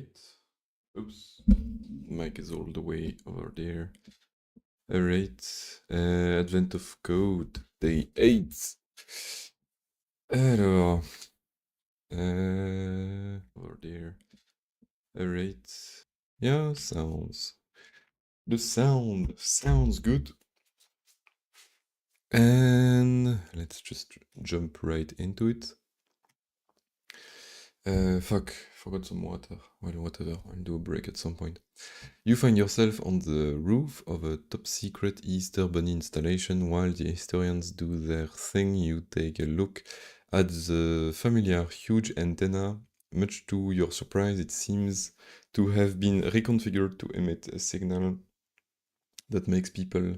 Alright. Oops. Mic is all the way over there. Alright. Advent of Code, Day 8. Alors. Over there. Alright. Yeah, sounds. The sound sounds good. And let's just jump right into it. Fuck, forgot some water. Well, whatever, I'll do a break at some point. You find yourself on the roof of a top-secret Easter Bunny installation. While the historians do their thing, you take a look at the familiar huge antenna. Much to your surprise, it seems to have been reconfigured to emit a signal that makes people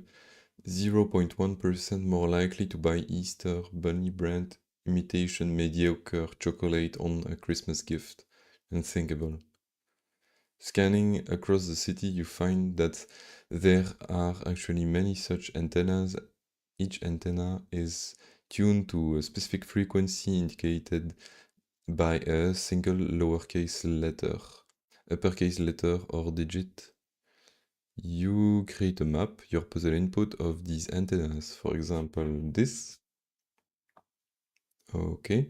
0.1% more likely to buy Easter Bunny brand imitation mediocre chocolate on a Christmas gift. Unthinkable. Scanning across the city, you find that there are actually many such antennas. Each antenna is tuned to a specific frequency indicated by a single lowercase letter, uppercase letter, or digit. You create a map, your puzzle input of these antennas. For example, this. Okay.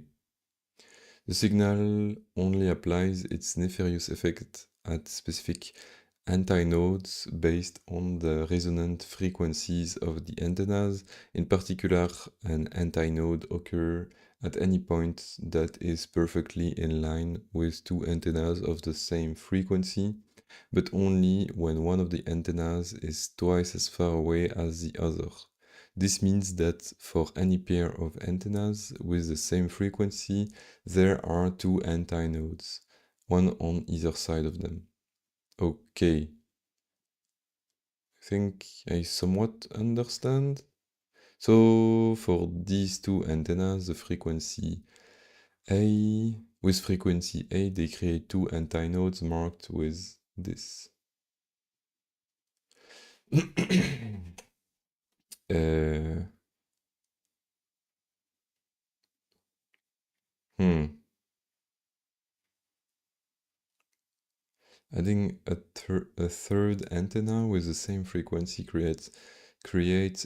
The signal only applies its nefarious effect at specific antinodes based on the resonant frequencies of the antennas. In particular, an antinode occurs at any point that is perfectly in line with two antennas of the same frequency, but only when one of the antennas is twice as far away as the other. This means that for any pair of antennas with the same frequency, there are two antinodes, one on either side of them. Okay. I think I somewhat understand. So for these two antennas, the frequency A, with frequency A, they create two antinodes marked with this. Hmm. Adding a third antenna with the same frequency creates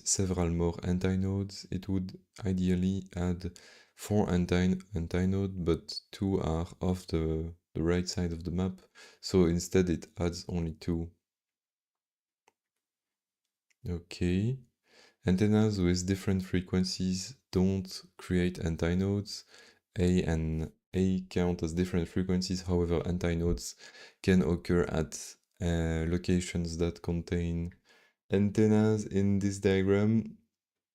several more antinodes. It would ideally add 4 antinodes, but 2 are off the right side of the map, so instead it adds only 2. Okay. Antennas with different frequencies don't create antinodes. A and A count as different frequencies, however, antinodes can occur at locations that contain antennas in this diagram.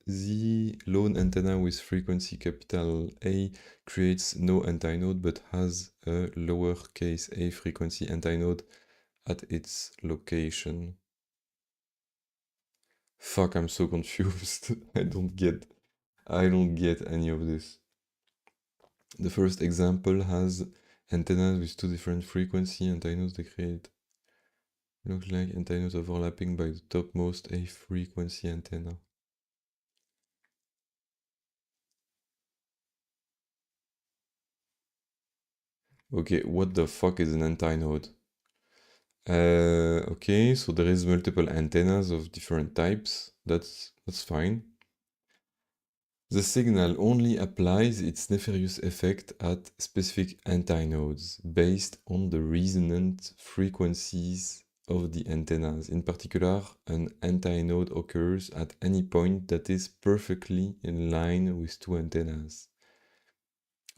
The lone antenna with frequency capital A creates no antinode but has a lowercase a frequency antinode at its location. Fuck, I'm so confused. I don't get any of this. The first example has antennas with two different frequency antinodes they create. Look like antinodes overlapping by the topmost A frequency antenna. Okay, what the fuck is an antinode? Okay, so there is multiple antennas of different types. That's fine. The signal only applies its nefarious effect at specific antinodes based on the resonant frequencies of the antennas. In particular, an antinode occurs at any point that is perfectly in line with two antennas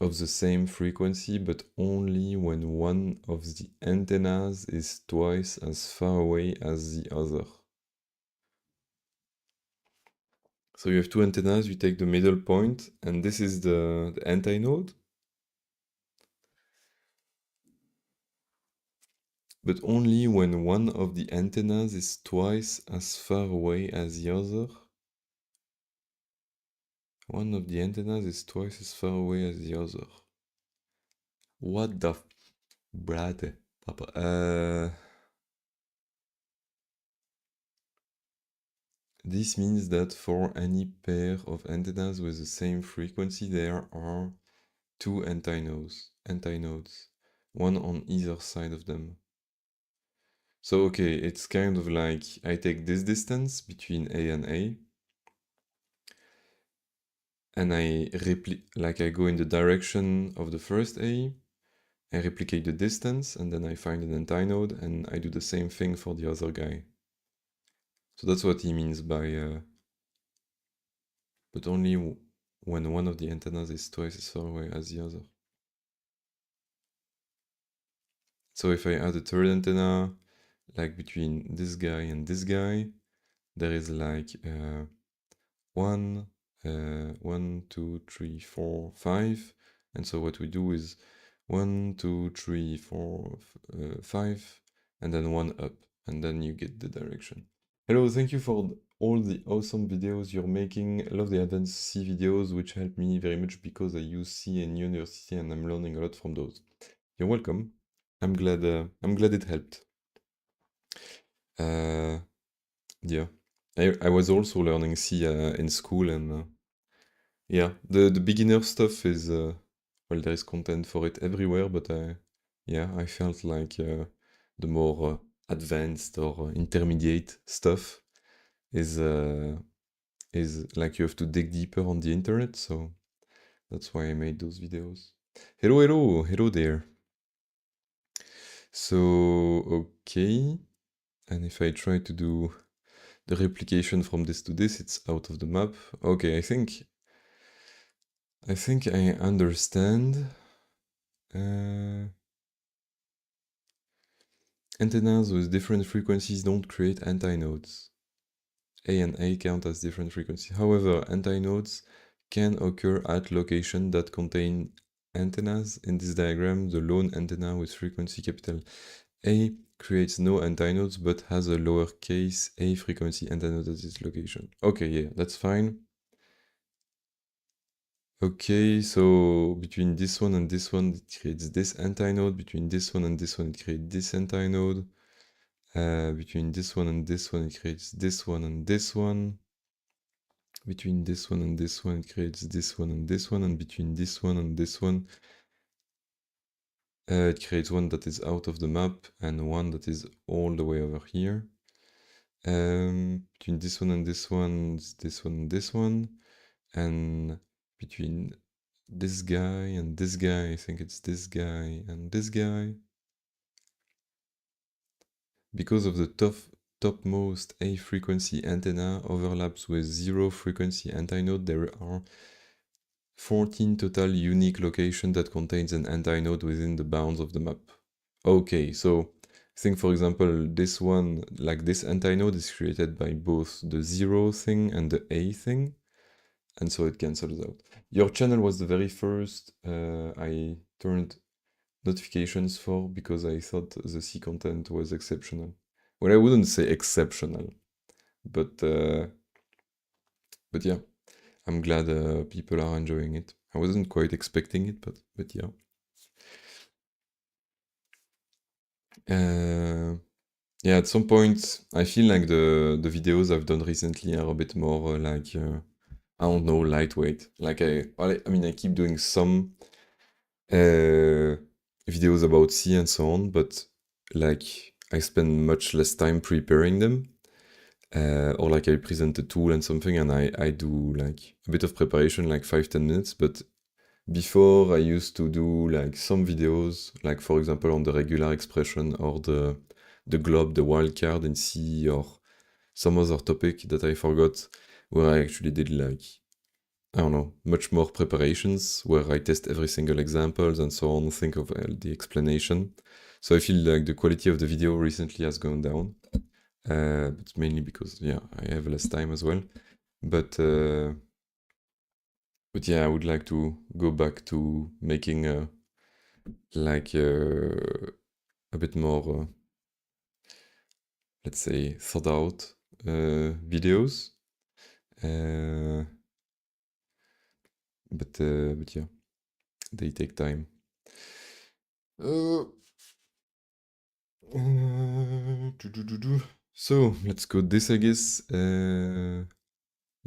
of the same frequency, but only when one of the antennas is twice as far away as the other. So you have two antennas, you take the middle point, and this is the antinode. But only when one of the antennas is twice as far away as the other. One of the antennas is twice as far away as the other. What the brate, papa. This means that for any pair of antennas with the same frequency, there are two antinodes. one on either side of them. So okay, it's kind of like I take this distance between A and A, and I go in the direction of the first A, I replicate the distance, and then I find an antinode, and I do the same thing for the other guy. So that's what he means by, but only when one of the antennas is twice as far away as the other. So if I add a third antenna, like between this guy and this guy, there is like 1, 1, 2, 3, 4, 5. And so what we do is 1, 2, 3, 4, 5, and then 1 up, and then you get the direction. Hello, thank you for all the awesome videos you're making. I love the advanced C videos, which help me very much because I use C in university and I'm learning a lot from those. You're welcome. I'm glad it helped. Yeah, I was also learning C in school, and yeah, the beginner stuff is well, there is content for it everywhere, but yeah, I felt like the more advanced or intermediate stuff is like you have to dig deeper on the internet, so that's why I made those videos. Hello, hello, hello there. So, okay, and if I try to do the replication from this to this, it's out of the map. Okay, I think I understand. Antennas with different frequencies don't create antinodes. A and A count as different frequencies. However, antinodes can occur at locations that contain antennas. In this diagram, the lone antenna with frequency capital A creates no antinodes but has a lowercase a frequency antinode at its location. Okay, yeah, that's fine. Okay, so between this one and this one, it creates this antinode. Between this one and this one, it creates this antinode. Between this one and this one, it creates this one and this one. Between this one and this one, it creates this one and this one. And between this one and this one, it creates one that is out of the map and one that is all the way over here. Between this one and this one, this one and this one. And between this guy and this guy, I think it's this guy and this guy. Because of the topmost A frequency antenna overlaps with 0 frequency antinode, there are 14 total unique locations that contains an antinode within the bounds of the map. Okay, so I think for example this one, like this antinode is created by both the 0 thing and the A thing, and so it cancels out. Your channel was the very first I turned notifications for because I thought the C content was exceptional. Well, I wouldn't say exceptional, but yeah, I'm glad people are enjoying it. I wasn't quite expecting it, but yeah. Yeah, at some point, I feel like the videos I've done recently are a bit more like I don't know, lightweight. Like I mean, I keep doing some videos about C and so on, but like I spend much less time preparing them. Or like I present a tool and something and I do like a bit of preparation, like 5-10 minutes, but before I used to do like some videos, like for example on the regular expression or the glob, the wildcard in C, or some other topic that I forgot, where I actually did like, I don't know, much more preparations, where I test every single examples and so on, think of the explanation. So I feel like the quality of the video recently has gone down. But mainly because, yeah, I have less time as well. But yeah, I would like to go back to making like a bit more, let's say, thought out videos. But yeah, they take time. So let's go this, I guess.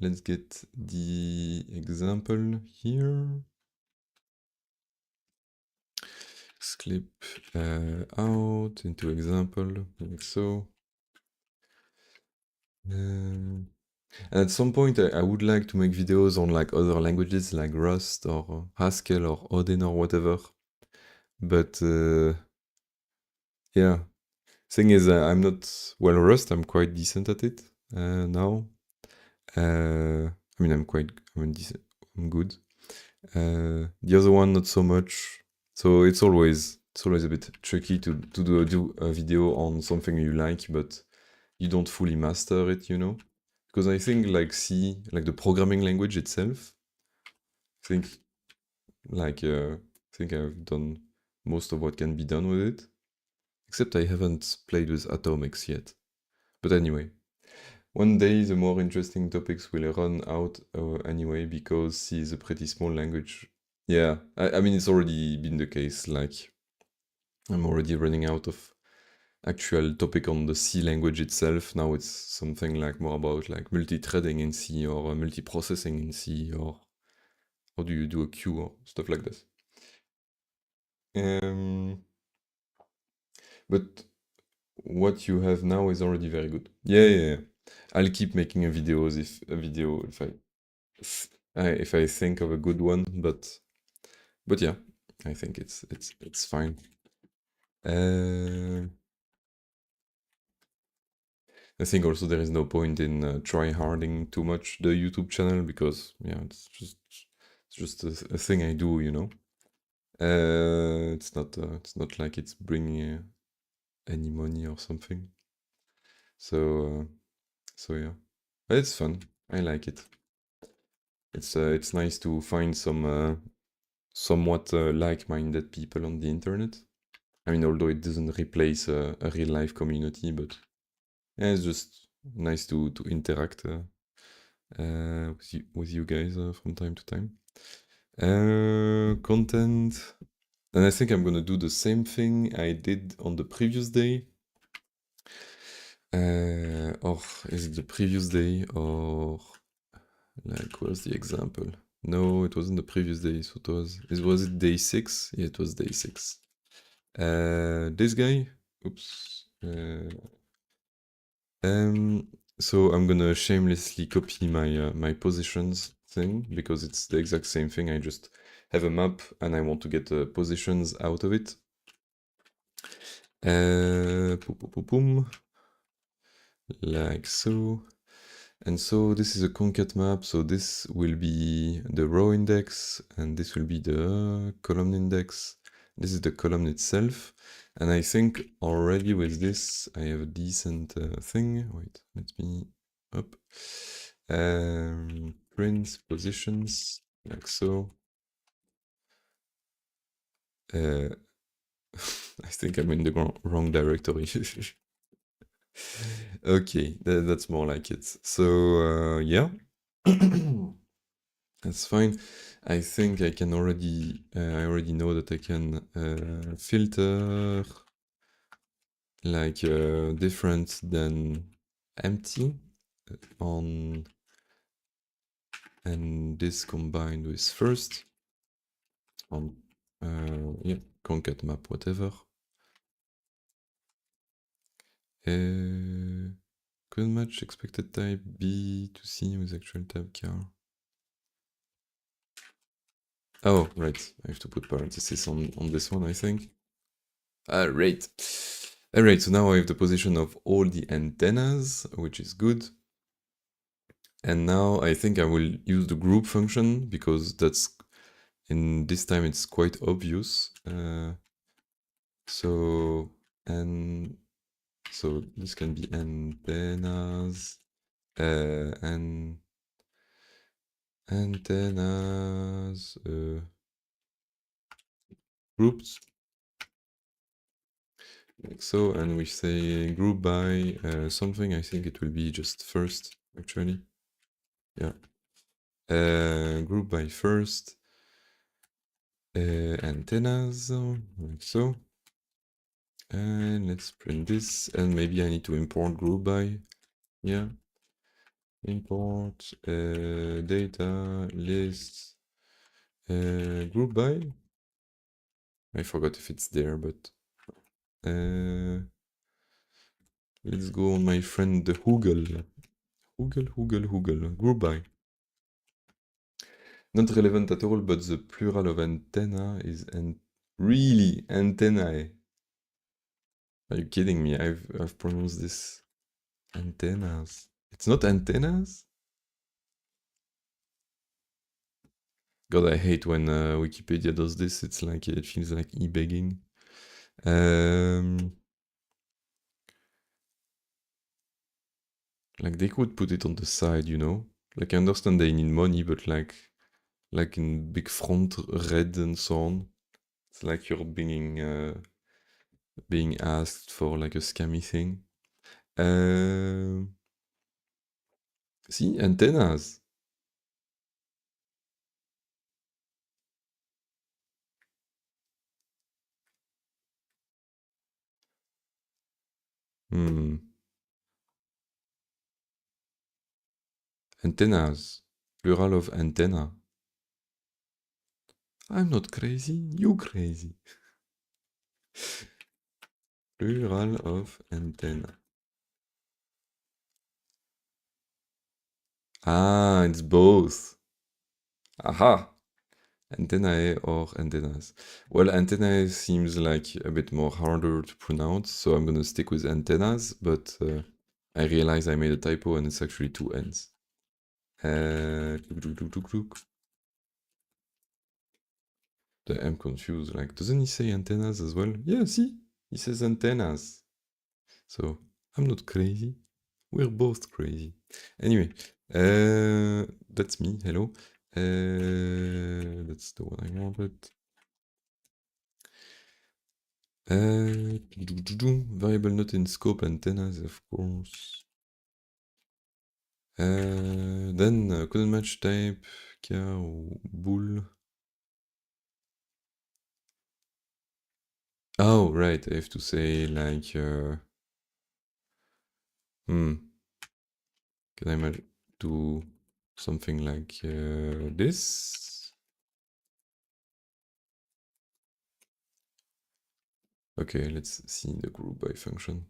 Let's get the example here. Let's clip out into example, like so. And at some point, I would like to make videos on like other languages like Rust or Haskell or Odin or whatever. But yeah, thing is, I'm not well Rust. I'm quite decent at it now. I mean, I'm decent. I'm good. The other one, not so much. So it's always a bit tricky to do a video on something you like, but you don't fully master it, you know? Because I think like C, like the programming language itself, I think I think I've done most of what can be done with it. Except I haven't played with Atomics yet. But anyway, one day the more interesting topics will run out anyway because C is a pretty small language. Yeah, I mean it's already been the case. Like I'm already running out of actual topic on the C language itself. Now it's something like more about like multi-threading in C or multi-processing in C or how do you do a queue or stuff like this. Um, but what you have now is already very good. Yeah, yeah, yeah. I'll keep making a video if I think of a good one, but yeah, I think it's fine. Uh, I think also there is no point in try harding too much the YouTube channel because yeah, it's just a thing I do, you know. It's not like it's bringing any money or something. So so yeah, but it's fun. I like it. It's nice to find some somewhat like-minded people on the internet. I mean, although it doesn't replace a real life community, but yeah, it's just nice to interact with you guys from time to time. Content. And I think I'm gonna do the same thing I did on the previous day. Or is it the previous day or like what's the example? No, it wasn't the previous day. So it was day 6? Yeah, it was day 6. This guy. Oops. Um, so I'm gonna shamelessly copy my positions thing because it's the exact same thing. I just have a map and I want to get the positions out of it. Boom, boom, boom, boom. Like so. And so this is a concat map, so this will be the row index, and this will be the column index. This is the column itself, and I think already with this I have a decent thing. Wait, let me up. Print positions, like so. Uh, I think I'm in the wrong directory. Okay, that's more like it. So yeah. That's fine. I think I already know that I can filter like different than empty on, and this combined with first on, yeah, concat map, whatever. Couldn't match expected type B to C with actual type car. Oh, right. I have to put parentheses on this one, I think. Right. Alright, so now I have the position of all the antennas, which is good. And now I think I will use the group function because in this time it's quite obvious. So and so this can be antennas and antennas groups like so, and we say group by something. I think it will be just first actually. Yeah. Group by first antennas like so. And let's print this, and maybe I need to import group by. Yeah, import data list group by. I forgot if it's there, but let's go on my friend the Hoogle. Hoogle. Goodbye. Not relevant at all, but the plural of antenna is really antennae. Are you kidding me? I've pronounced this antennas. It's not antennas? God, I hate when Wikipedia does this. It's like it feels like e-begging. Like they could put it on the side, you know? Like I understand they need money, but like in big font red and so on. It's like you're being asked for like a scammy thing. See, antennas. Hmm. Antennas. Plural of antenna. I'm not crazy, you crazy. Plural of antenna. Ah, it's both. Aha! Antennae or antennas. Well, antennae seems like a bit more harder to pronounce, so I'm gonna stick with antennas, but I realize I made a typo and it's actually two N's. I'm confused, like, doesn't he say antennas as well? Yeah, see? He says antennas. So, I'm not crazy. We're both crazy. Anyway, that's me, hello. That's the one I wanted. Variable not in scope antennas, of course. Then couldn't match type, car ou bool. Oh, right, I have to say like, can I do something like this? Okay, let's see the group by function.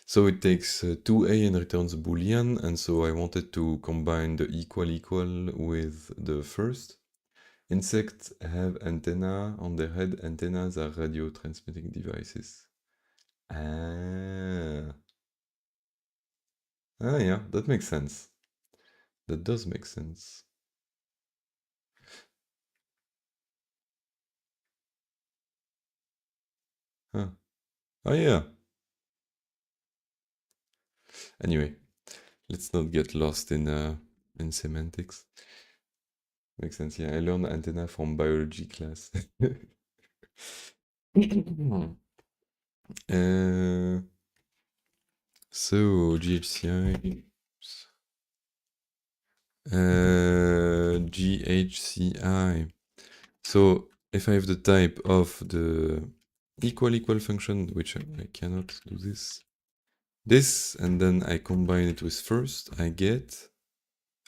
So it takes 2a and returns boolean, and so I wanted to combine the equal with the first. Insects have antenna on their head. Antennas are radio transmitting devices. Ah. Ah, yeah, that makes sense. That does make sense. Huh. Oh, yeah. Anyway, let's not get lost in semantics. Makes sense, yeah. I learned antenna from biology class. So, GHCI. GHCI. So, if I have the type of the equal function, which I cannot do this, and then I combine it with first, I get,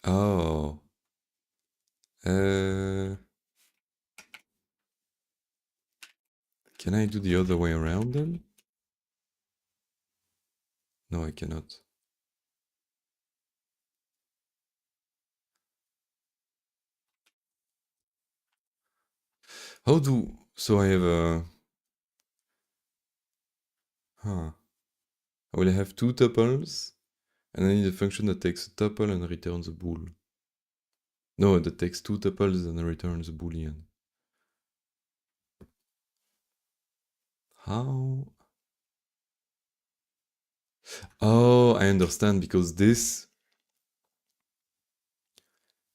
oh, can I do the other way around then? No, I cannot. So I have a, I will have two tuples, and I need a function that takes a tuple and returns a bool. No, that takes two tuples and returns a boolean. How? Oh, I understand, because this,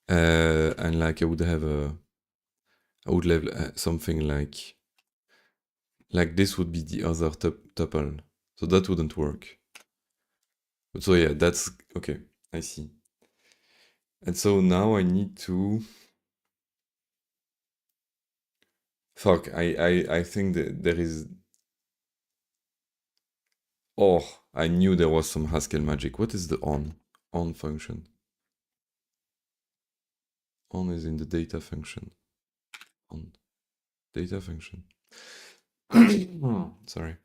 and like I would have something like this would be the other tuple, so that wouldn't work. So yeah, that's okay. I see. And so now I need to. Fuck. I think that there is. Oh, I knew there was some Haskell magic. What is the on function? On is in the data function. On data function. Sorry.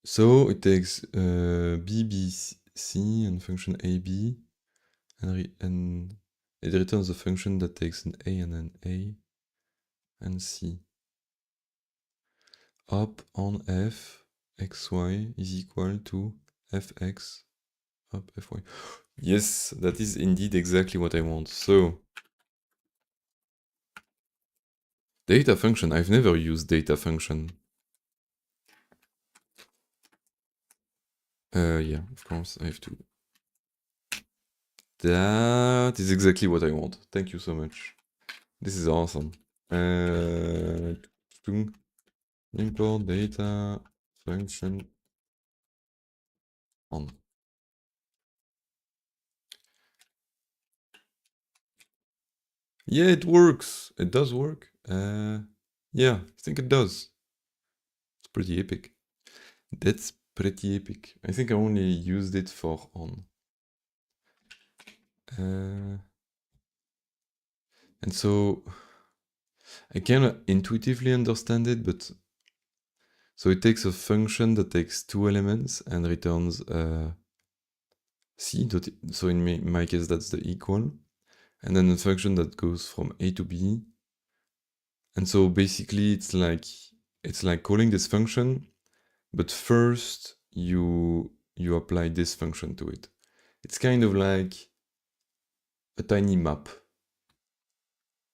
So it takes b, b, c, and function a, b, and it returns a function that takes an a and an a and c. Up on f, xy is equal to fx, up fy. Yes, that is indeed exactly what I want. So, data function, I've never used data function. Yeah, of course, I have to. That is exactly what I want. Thank you so much. This is awesome. Import data function on. Yeah, it works. It does work. Yeah, I think it does. It's pretty epic. That's pretty epic. I think I only used it for on. And so I can intuitively understand it, but so it takes a function that takes two elements and returns c. So in my case, that's the equal, and then a function that goes from a to b. And so basically, it's like calling this function, but first you apply this function to it. It's kind of like a tiny map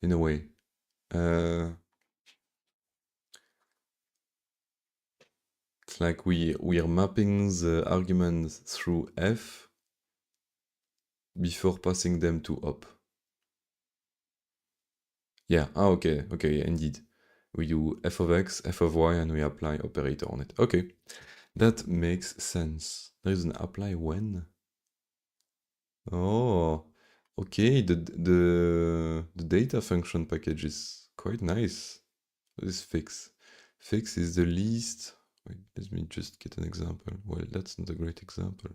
in a way. It's like we are mapping the arguments through f before passing them to up. Yeah, okay, yeah, indeed. We do f of x, f of y, and we apply operator on it. Okay, that makes sense. There is an apply when. Oh, okay, the data function package is quite nice. What is fix? Fix is the least. Wait, let me just get an example. Well, that's not a great example.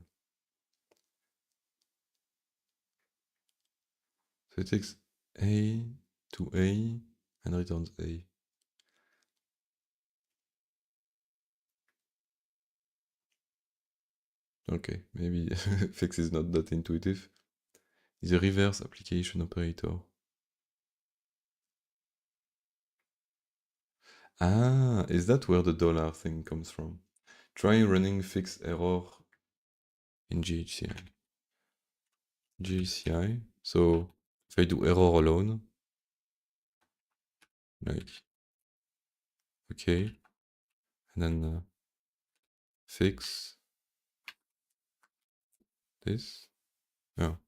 So it takes a to a and returns a. Okay, maybe fix is not that intuitive. It's a reverse application operator. Ah, is that where the dollar thing comes from? Try running fix error in GHCI. GHCI. So if I do error alone, like, okay, and then fix this. Oh,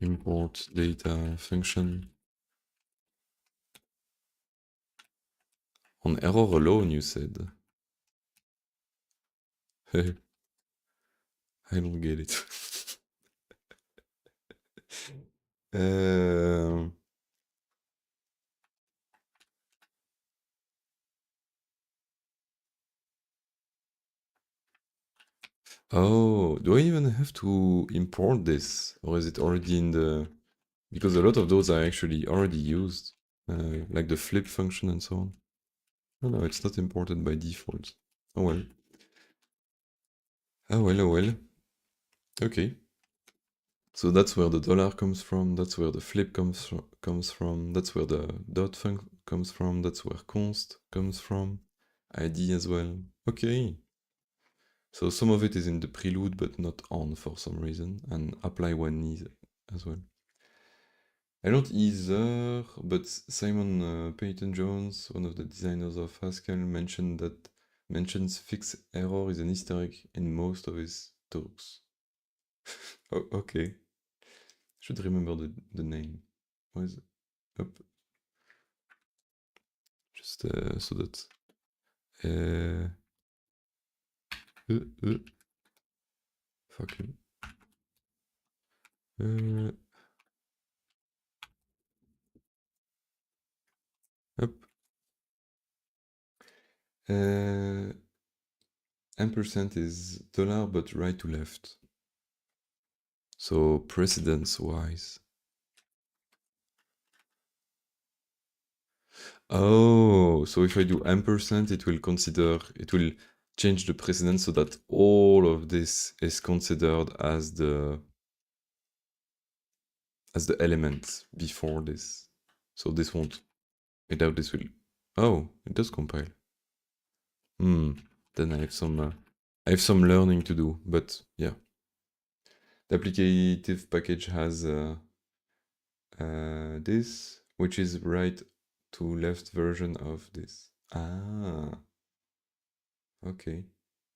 import data function. On error alone, you said. I don't get it. um, oh, do I even have to import this? Or is it already in the... Because a lot of those are actually already used, like the flip function and so on. Oh no, it's not imported by default. Oh well. Oh well, oh well. Okay. So that's where the dollar comes from, that's where the flip comes from, that's where the dot func comes from, that's where const comes from, ID as well. Okay. So some of it is in the prelude but not on for some reason, and apply when needed as well. I don't either, but Simon Peyton-Jones, one of the designers of Haskell, mentions fix error is an Easter egg in most of his talks. Oh, okay. Should remember the name. What is it? Up. Just so that. Uh, fuck you. Up. Ampersand is dollar but right to left. So precedence wise. Oh, so if I do ampersand, it will change the precedence so that all of this is considered as the element before this. So this won't, I doubt this will, oh, it does compile. Hmm, then I have some learning to do, but yeah. The applicative package has this, which is right to left version of this. Ah, okay.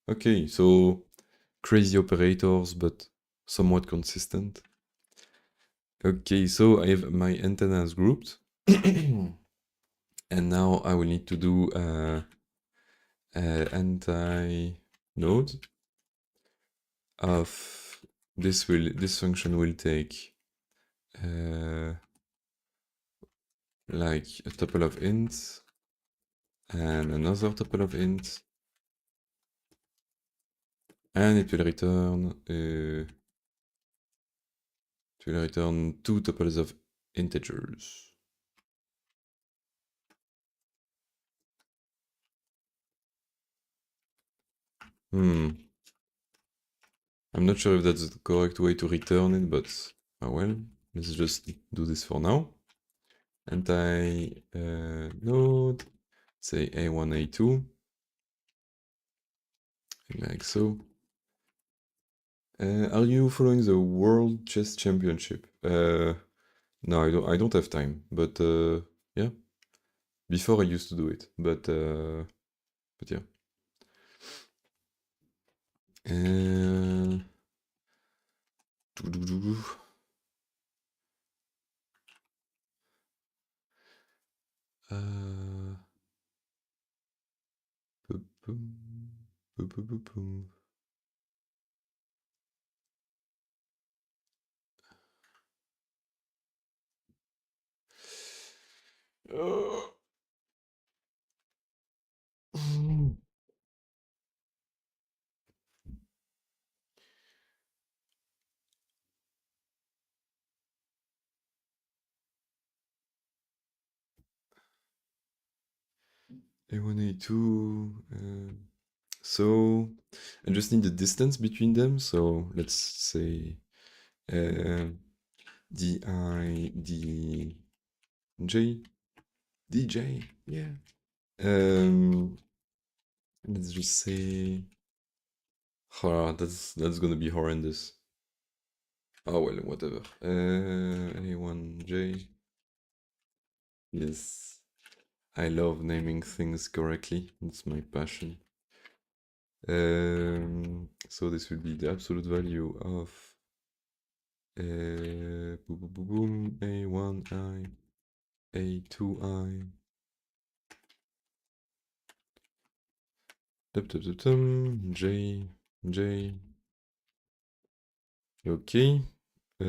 Okay, so crazy operators, but somewhat consistent. Okay, so I have my antennas grouped. And now I will need to do anti-node of this function will take uh, like a tuple of ints and another tuple of ints, and it will return two tuples of integers. Hmm. I'm not sure if that's the correct way to return it, but oh well, let's just do this for now. Anti-node, say A1, A2, like so. Are you following the World Chess Championship? No, I don't have time, but yeah. Before I used to do it, but yeah. Uh, uh, boop, boom, boop, boop, boop, boom. A1, A2. So I just need the distance between them. So let's say di dj dj. Yeah. Let's just say. Oh, that's gonna be horrendous. Oh well, whatever. A1j. Yes. I love naming things correctly. It's my passion. So this will be the absolute value of boom, boom, boom, boom, A1i, A2i, J, J. Okay. I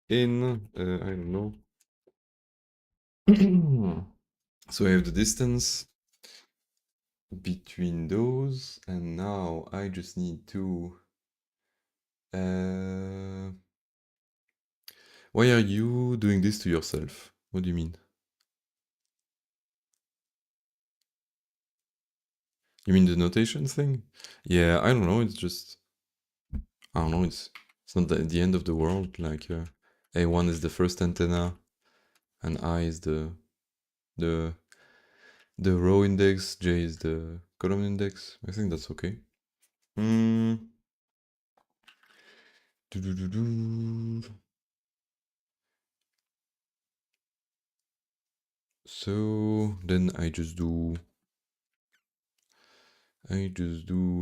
don't know. So I have the distance between those, and now I just need to. Why are you doing this to yourself? What do you mean? You mean the notation thing? Yeah, I don't know. It's just I don't know. It's not the end of the world. Like A1 is the first antenna, and I is the the row index. J is the column index. I think that's okay. Hmm. So then I just do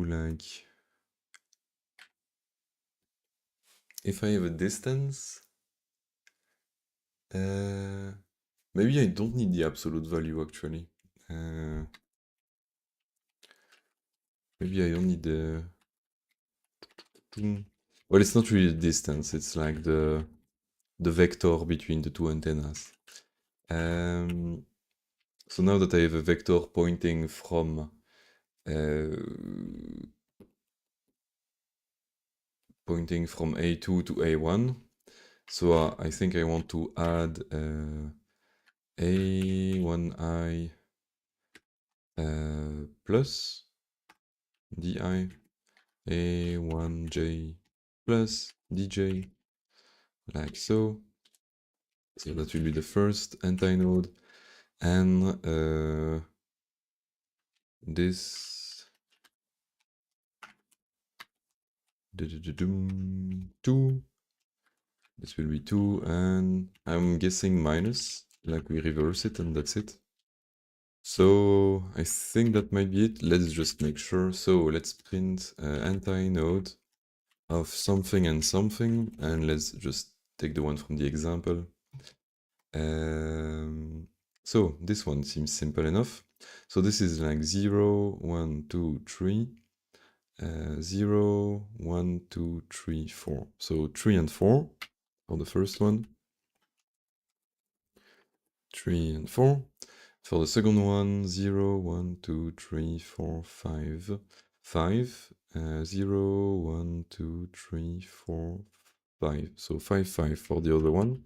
like if I have a distance, maybe I don't need the absolute value actually. Maybe I don't need the. Well, it's not really the distance. It's like the vector between the two antennas. So now that I have a vector pointing from uh, A2 to A1, so I think I want to add A1I plus di A1J plus dj, like so. So that will be the first antinode, and this 2, this will be 2, and I'm guessing minus, like we reverse it and that's it. So I think that might be it. Let's just make sure. So let's print antinode of something and something, and let's just take the one from the example. So this one seems simple enough. So this is like 0, 1, 2, 3, 0, 1, 2, 3, 4. So 3 and 4 for the first one, 3 and 4. For the second one, 0, 1, 2, 3, 4, 5, 5, 0, 1, 2, 3, 4, 5. So 5, 5 for the other one.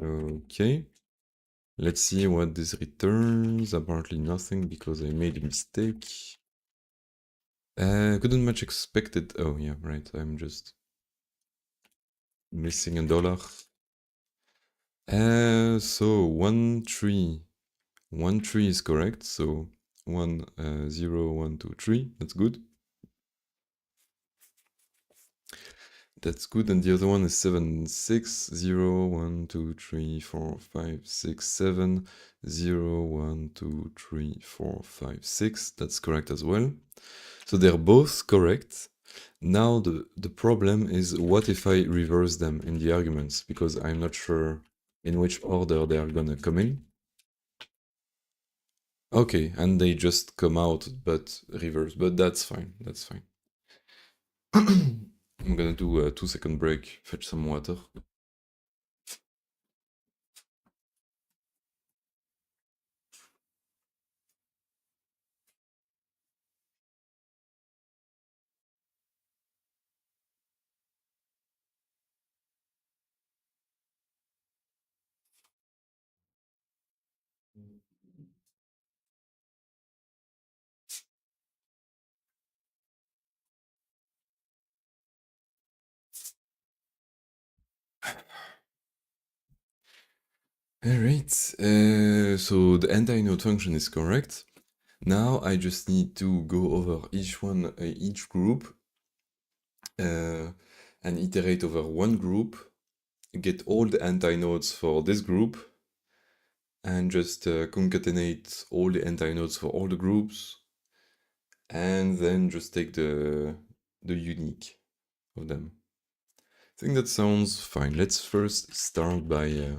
Okay. Let's see what this returns. Apparently nothing because I made a mistake. Couldn't match expected. Oh yeah, right. I'm just missing a dollar. So 1, 3. 1, 3 is correct. So 1, 0, 1, 2, 3. That's good. That's good. And the other one is 7, 6, 0, 1, 2, 3, 4, 5, 6, 7, 0, 1, 2, 3, 4, 5, 6. That's correct as well. So they're both correct. Now the problem is, what if I reverse them in the arguments? Because I'm not sure in which order they are gonna come in. Okay, and they just come out but reverse, but that's fine, that's fine. I'm gonna do a 2-second break, fetch some water. Alright, so the anti-node function is correct. Now I just need to go over each group, and iterate over one group, get all the antinodes for this group, and just concatenate all the antinodes for all the groups, and then just take the unique of them. I think that sounds fine. Let's first start by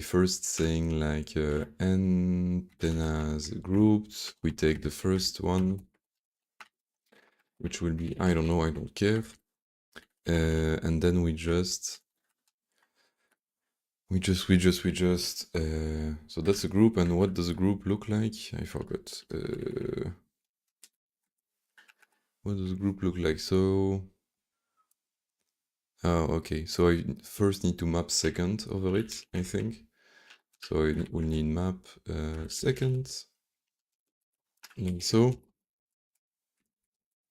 first saying like antennas grouped. We take the first one, which will be, I don't know, I don't care. And then we just, so that's a group, and what does a group look like? I forgot. What does a group look like? So, oh, okay, so I first need to map second over it, I think. So I will need map second, like so.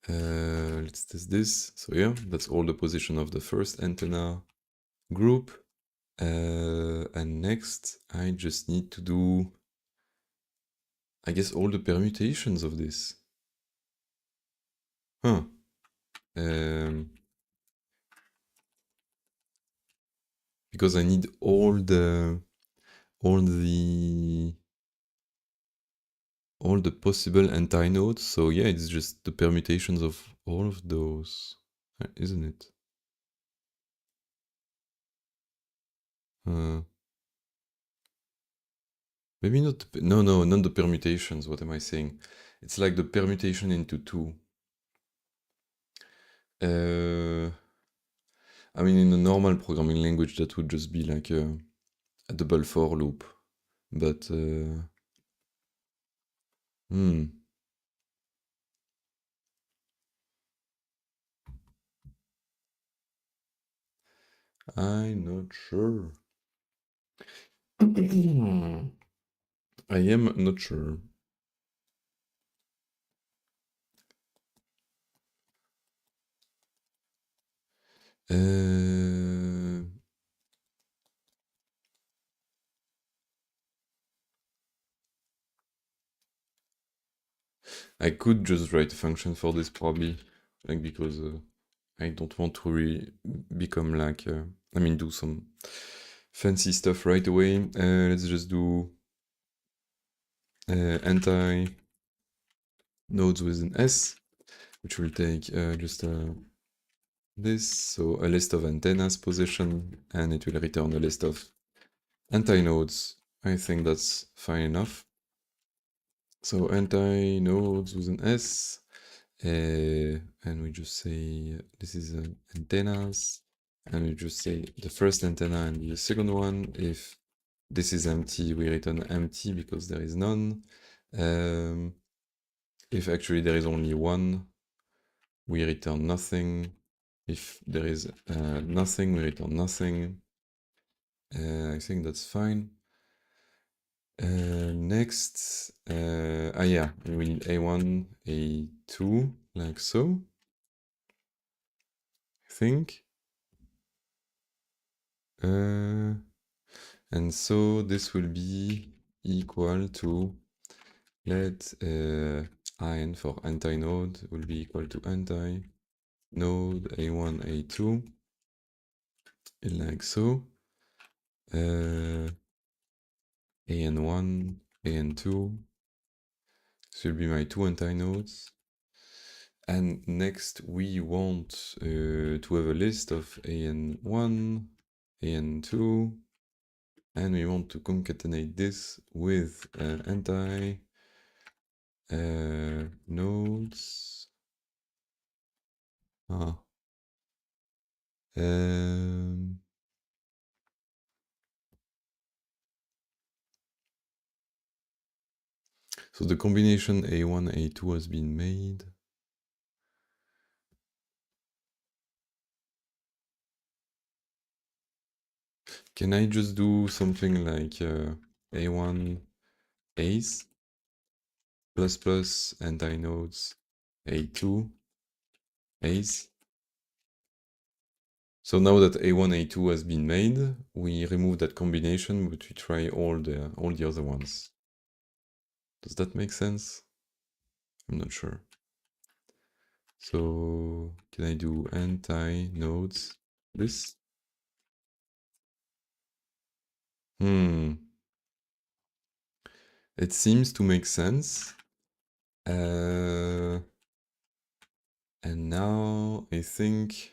Let's test this. So yeah, that's all the position of the first antenna group. And next, I just need to do, I guess, all the permutations of this. Huh. Because I need all the possible antinodes. So yeah, it's just the permutations of all of those, isn't it? Maybe not. No, no, not the permutations. What am I saying? It's like the permutation into 2. I mean, in a normal programming language, that would just be like a double for loop. But hmm, I'm not sure. I am not sure. Uh, I could just write a function for this probably, like because I don't want to become like, I mean, do some fancy stuff right away. Let's just do anti nodes with an S, which will take just this, so a list of antennas position, and it will return a list of anti-nodes. I think that's fine enough. So anti-nodes with an S, and we just say this is antennas, and we just say the first antenna and the second one. If this is empty, we return empty because there is none. If actually there is only one, we return nothing. If there is nothing, we return nothing. I think that's fine. Next, yeah, we need A1, A2, like so, I think. And so this will be equal to, let in for anti-node will be equal to anti-node A1, A2, like so. AN1, AN2, this will be my two anti-nodes. And next we want to have a list of AN1, AN2, and we want to concatenate this with anti nodes. So the combination A1, A2 has been made. Can I just do something like A1 A's plus plus anti-nodes A2 A's? So now that A1, A2 has been made, we remove that combination, but we try all the other ones. Does that make sense? I'm not sure. So can I do anti-nodes this? It seems to make sense. And now I think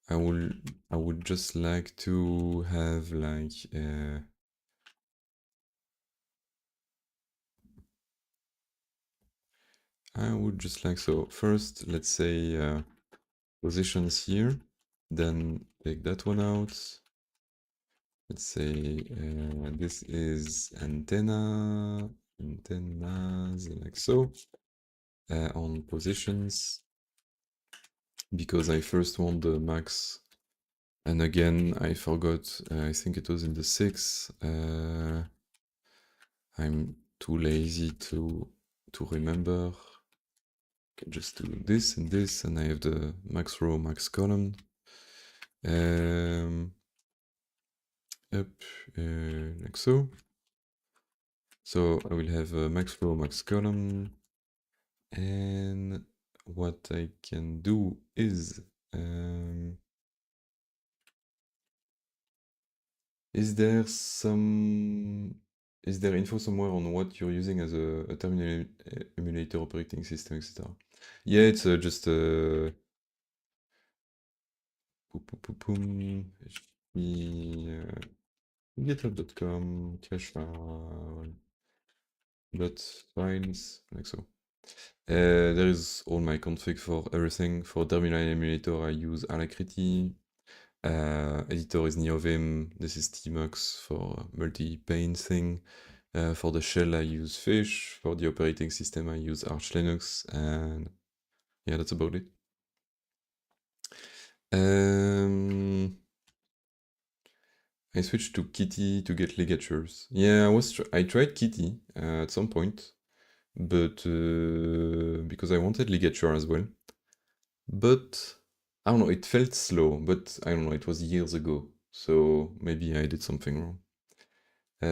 I would just like to have like I would just like, so first let's say positions here, then take that one out. Let's say this is antennas like so on positions, because I first want the max. And again, I forgot, I think it was in the 6. I'm too lazy to remember. I can just do this and this, and I have the max row, max column. Like so. So I will have a max row, max column. And what I can do is, is there info somewhere on what you're using as a terminal emulator operating system, etc.? Yeah, it's just github.com /files, like so. There is all my config for everything. For terminal emulator, I use Alacrity. Editor is NeoVim. This is Tmux for multi-pane thing. For the shell, I use Fish. For the operating system, I use Arch Linux. And yeah, that's about it. I switched to Kitty to get ligatures. Yeah, I tried Kitty at some point, but because I wanted ligature as well. But I don't know, it felt slow, but I don't know, it was years ago, so maybe I did something wrong.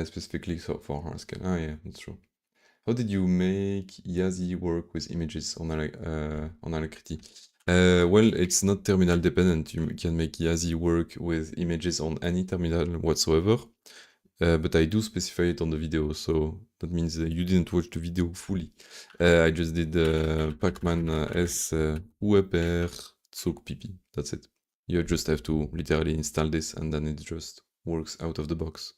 Specifically for Haskell. Ah, yeah, that's true. How did you make Yazi work with images on Alacrity? Well, it's not terminal dependent. You can make Yazi work with images on any terminal whatsoever. But I do specify it on the video, so that means you didn't watch the video fully. I just did Pacman S Ueper Zug Pipi. That's it. You just have to literally install this and then it just works out of the box.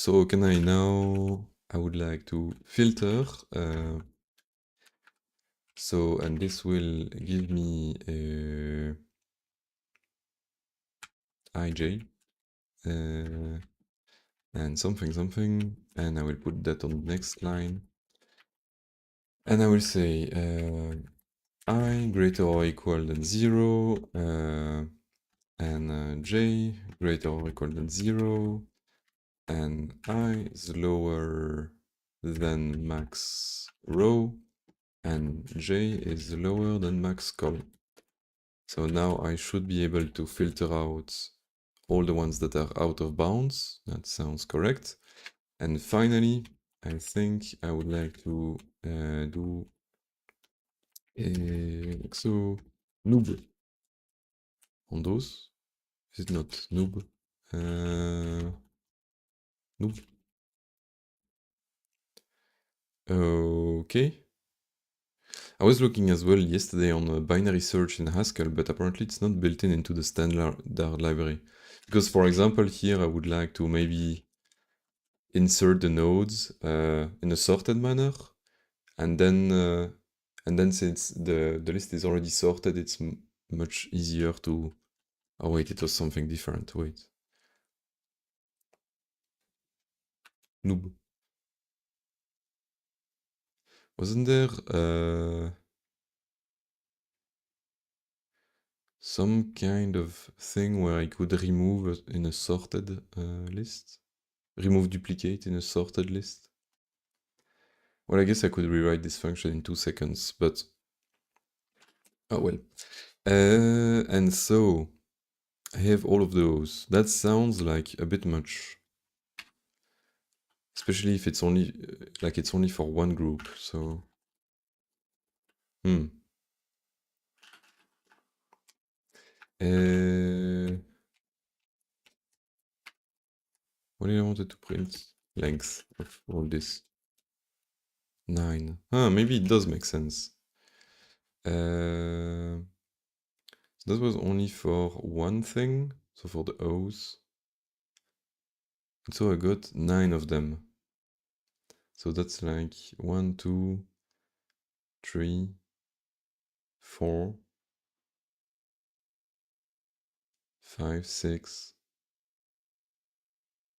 So can I now? I would like to filter. So and this will give me a ij and something, and I will put that on the next line. And I will say I greater or equal than 0, and j greater or equal than 0, and I is lower than max row, and j is lower than max column. So now I should be able to filter out all the ones that are out of bounds. That sounds correct. And finally, I think I would like to do so noob on those. Is it not noob? Noob. Okay. I was looking as well yesterday on a binary search in Haskell, but apparently it's not built in into the standard library. Because for example, here I would like to maybe insert the nodes in a sorted manner, and then since the list is already sorted, it's much easier to. Oh wait, it was something different. Wait, noob. Wasn't there some kind of thing where I could remove in a sorted list? Remove duplicate in a sorted list? Well, I guess I could rewrite this function in 2 seconds, but oh well. And so I have all of those. That sounds like a bit much. Especially if it's only like it's only for one group, so what did I wanted to print? Length of all this. 9. Maybe it does make sense. So that was only for one thing, so for the O's. And so I got 9 of them. So that's like 1, 2, 3, 4, 5, 6,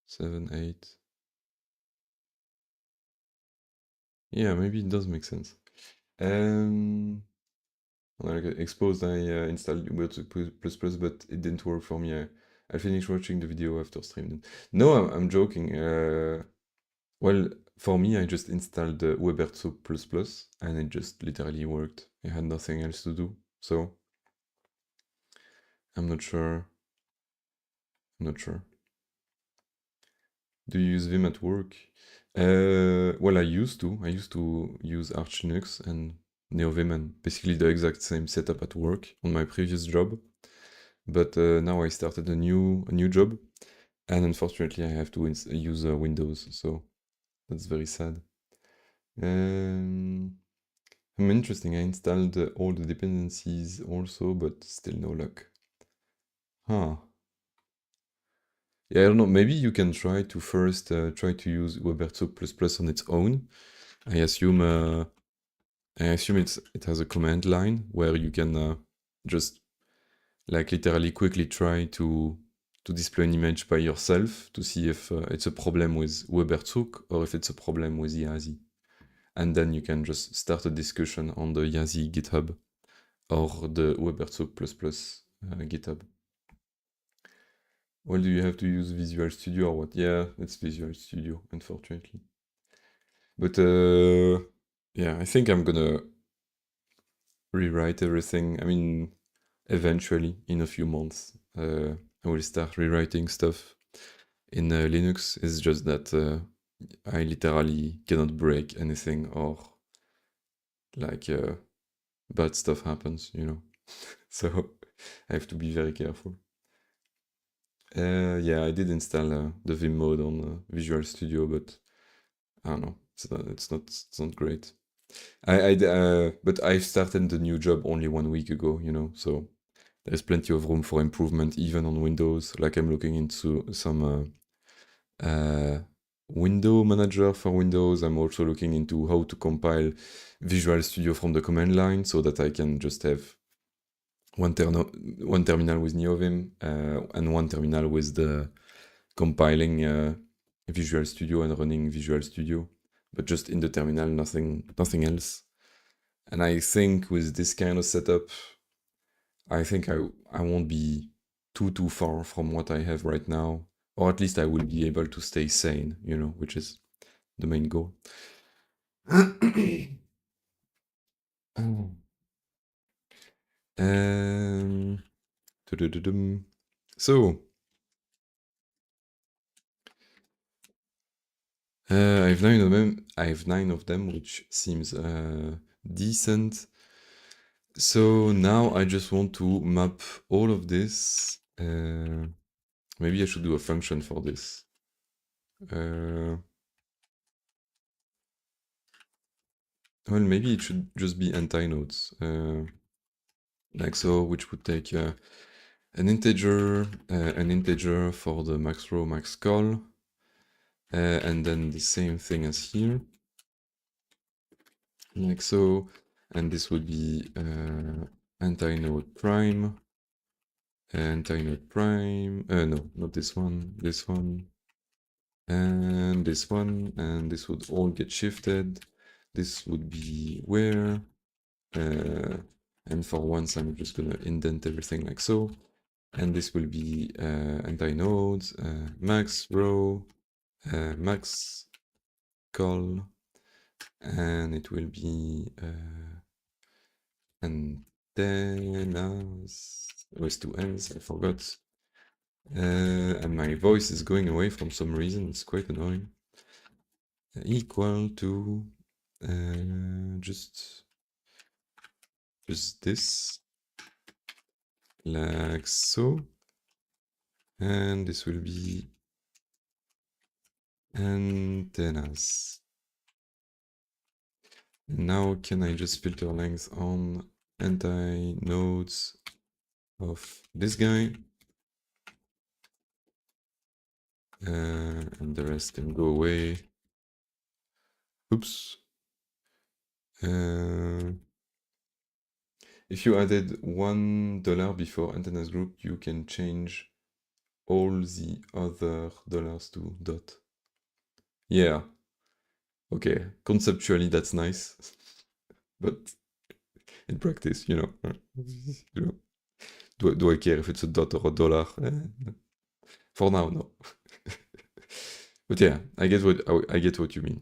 7, 8. Yeah, maybe it does make sense. Like exposed, I installed Ubuntu++, but it didn't work for me. I finished watching the video after stream. No, I'm joking. Well, for me, I just installed the Weberzo++, and it just literally worked. I had nothing else to do, so I'm not sure. I'm not sure. Do you use Vim at work? Well, I used to. I used to use Arch Linux and NeoVim, and basically the exact same setup at work on my previous job. But now I started a new job, and unfortunately I have to use Windows, so that's very sad. Interesting. I installed all the dependencies also, but still no luck. Huh. Yeah, I don't know. Maybe you can try to first try to use Weberzo++ on its own. I assume it has a command line where you can just like literally quickly try to display an image by yourself to see if it's a problem with Weberzug or if it's a problem with Yazi. And then you can just start a discussion on the Yazi GitHub or the WebErzog++ GitHub. Well, do you have to use Visual Studio or what? Yeah, it's Visual Studio, unfortunately. But yeah, I think I'm gonna rewrite everything. I mean, eventually, in a few months, I will start rewriting stuff in Linux. It's just that I literally cannot break anything or like bad stuff happens, you know. So I have to be very careful. Yeah, I did install the Vim mode on Visual Studio, but I don't know. It's not great. But I've started the new job only 1 week ago, you know, so there's plenty of room for improvement even on Windows. Like I'm looking into some window manager for Windows. I'm also looking into how to compile Visual Studio from the command line so that I can just have one terminal with NeoVim and one terminal with the compiling Visual Studio and running Visual Studio, but just in the terminal, nothing else. And I think with this kind of setup, I think I won't be too far from what I have right now, or at least I will be able to stay sane, you know, which is the main goal. um, dum-dum-dum. So, I have 9 of them. I have 9 of them, which seems decent. So now I just want to map all of this. Maybe I should do a function for this. Well, maybe it should just be anti-nodes, like so, which would take an integer for the max row, max call, and then the same thing as here, like so, and this would be anti-node prime, anti-node prime, no, not this one, and this one, and this would all get shifted. This would be where, and for once I'm just gonna indent everything like so. And this will be anti-nodes, max row, max call, and it will be antennas with 2 N's, I forgot. And my voice is going away for some reason, it's quite annoying. Equal to just this, like so, and this will be antennas. And now can I just filter length on anti-nodes of this guy, and the rest can go away. Oops. If you added $1 before antennas group, you can change all the other dollars to dot. Yeah. Okay. Conceptually, that's nice, but in practice, you know, you know, do I care if it's a dot or a dollar? For now, no. But yeah, I get what you mean.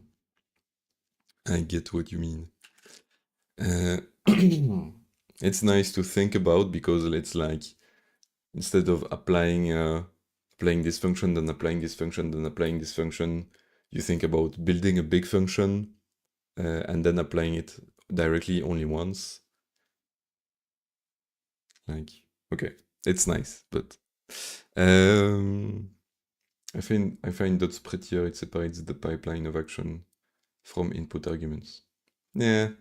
I get what you mean. It's nice to think about because it's like instead of applying this function, then applying this function, then applying this function, you think about building a big function and then applying it directly only once. Like, okay, it's nice, but I find dots prettier. It separates the pipeline of action from input arguments. Yeah.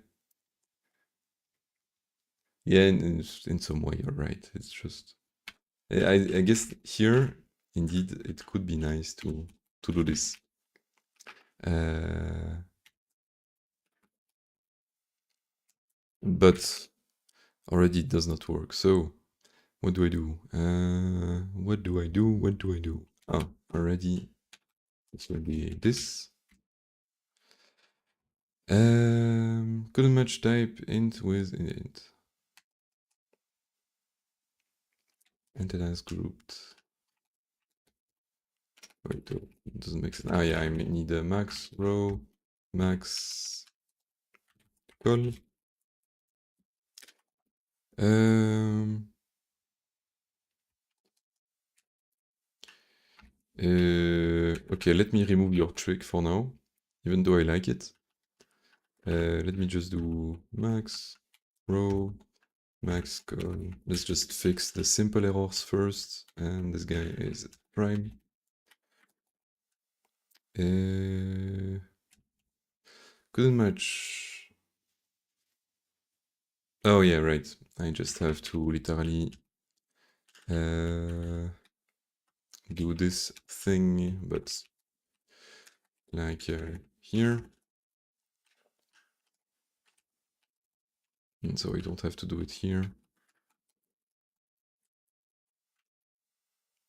Yeah, in some way you're right. It's just I guess here indeed it could be nice to do this. But already it does not work. So what do I do? What do I do? What do I do? Oh, already it will be this. Couldn't match type int with int. Antennas grouped. Wait, oh, it doesn't make sense. Ah, yeah, I need a max row, max call. Okay, let me remove your trick for now, even though I like it. Let me just do max row, max call. Let's just fix the simple errors first, and this guy is prime. Couldn't match. Oh yeah, right. I just have to literally do this thing, but like here. And so I don't have to do it here.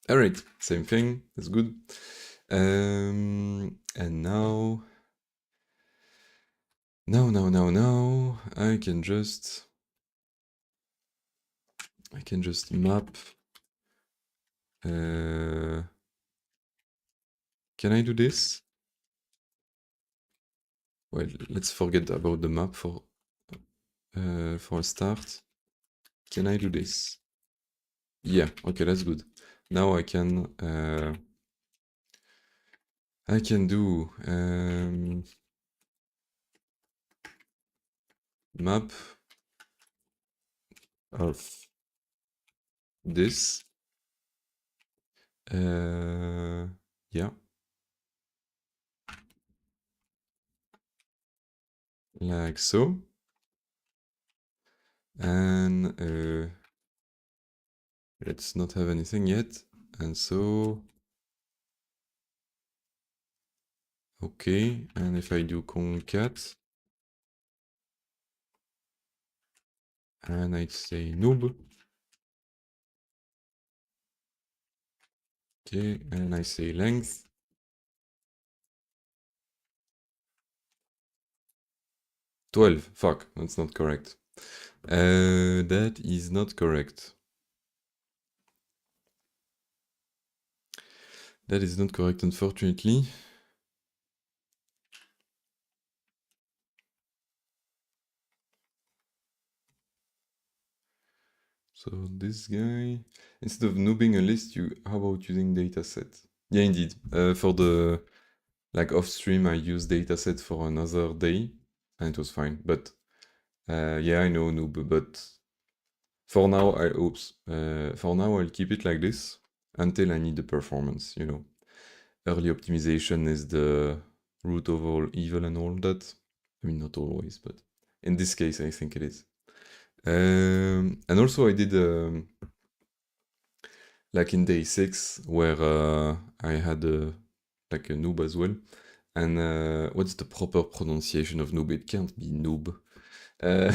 All right, same thing. That's good. And now, I can just map. Can I do this? Well, let's forget about the map for a start. Can I do this? Yeah, okay, that's good. Now I can do map of this. Yeah, like so. And let's not have anything yet. And so, okay. And if I do concat, and I say noob, okay, and I say length, $12. Fuck, that's not correct. That is not correct. That is not correct, unfortunately. So this guy, instead of noobing a list, how about using dataset? Yeah, indeed. For the off stream, I used dataset for another day, and it was fine. But yeah, I know noob, but for now, for now I'll keep it like this until I need the performance. Early optimization is the root of all evil and all that. I mean, not always, but in this case, I think it is. And also I did like in day 6 where I had a noob as well. And what's the proper pronunciation of noob? It can't be noob. Uh,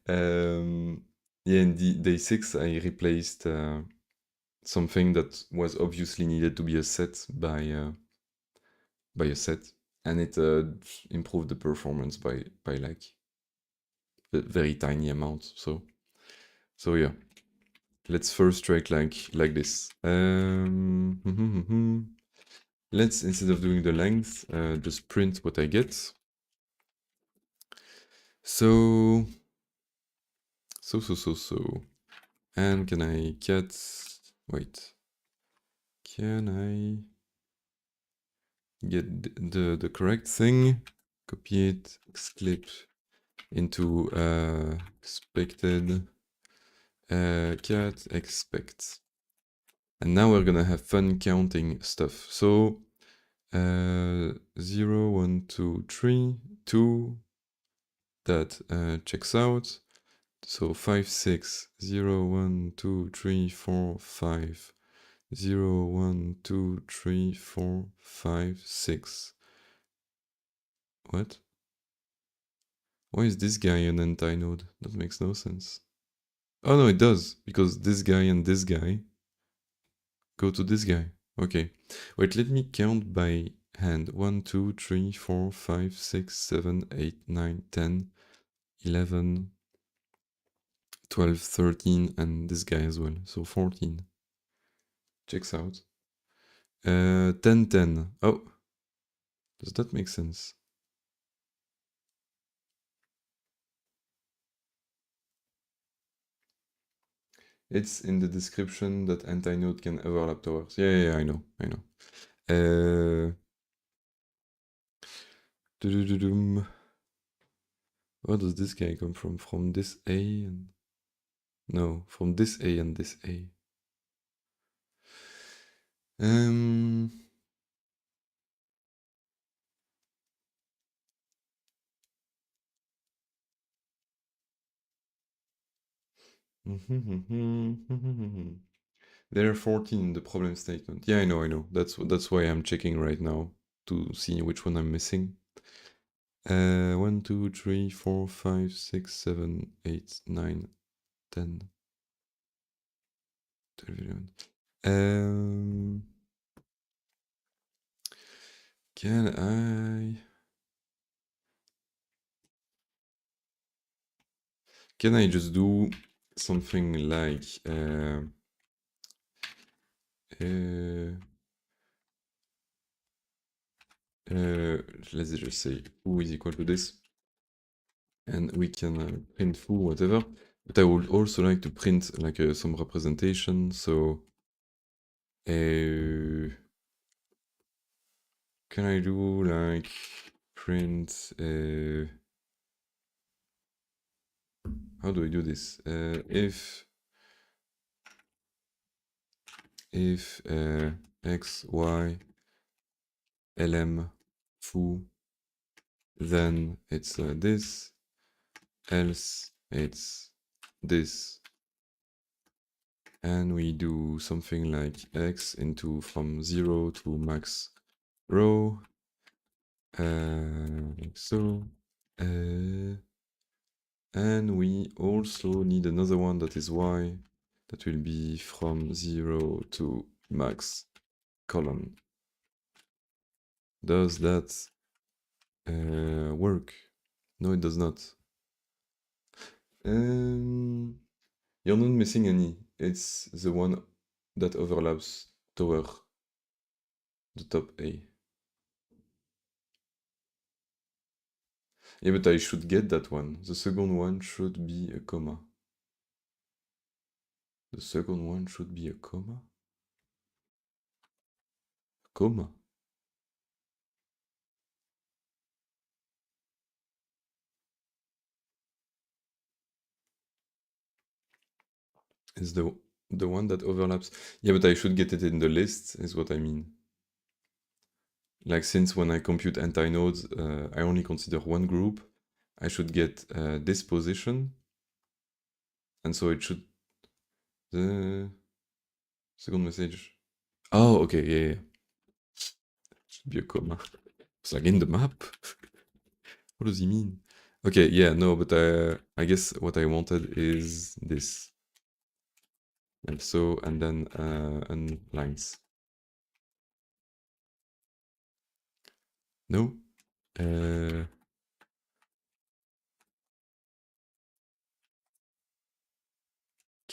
yeah, in day 6 I replaced something that was obviously needed to be a set by a set, and it improved the performance by like a very tiny amount. So yeah, let's first try like this. Let's, instead of doing the length, just print what I get. So, and can I wait, can I get the correct thing? Copy it, clip into expected cat expect. And now we're gonna have fun counting stuff. So 0, 1, 2, 3, 2, that checks out. So 5, 6, 0, 1, 2, 3, 4, 5, 0, 1, 2, 3, 4, 5, 6. What? Why is this guy an anti-node? That makes no sense. Oh no, it does, because this guy and this guy go to this guy. Okay. Wait, let me count by hand. 1, 2, 3, 4, 5, 6, 7, 8, 9, 10, 11, 12, 13, and this guy as well. So 14. Checks out. 10, 10. Oh, does that make sense? It's in the description that anti-node can overlap towers. Yeah, I know. Doo-doo-doo-doom. Where does this guy come from? From this A and... No, from this A and this A. Um... There are 14 in the problem statement. Yeah, I know. That's why I'm checking right now to see which one I'm missing. 1, 2, 3, 4, 5, 6, 7, 8, 9, 10, 12, 11. Can I just do something like let's just say foo is equal to this, and we can print foo, whatever. But I would also like to print like some representation. So can I do like print? How do I do this? If x, y, lm, foo, then it's this, else it's this, and we do something like x into from 0 to max row, like so, and we also need another one that is y, that will be from 0 to max column. Does that work? No, it does not. You're not missing any. It's the one that overlaps toward the top A. Yeah, but I should get that one. The second one should be a comma. The second one should be a comma? Comma? Is the one that overlaps. Yeah, but I should get it in the list, is what I mean. Like, since when I compute anti-nodes, I only consider one group, I should get this position, and so it should... The second message. Oh, okay, yeah. Should be a comma. It's like in the map? What does he mean? Okay, yeah, no, but I guess what I wanted is this. Like so, and then and lines. No? Uh,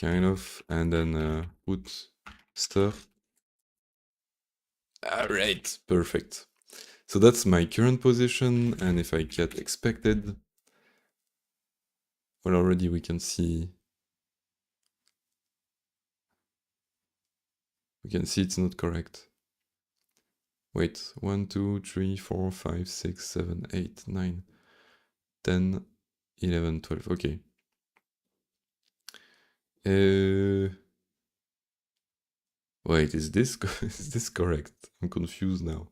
kind of, and then put stuff. Alright, perfect. So that's my current position, and if I get expected, well, already we can see it's not correct. Wait, 1, 2, 3, 4, 5, 6, 7, 8, 9, 10, 11, 12. Okay. Wait, is this is this correct? I'm confused now.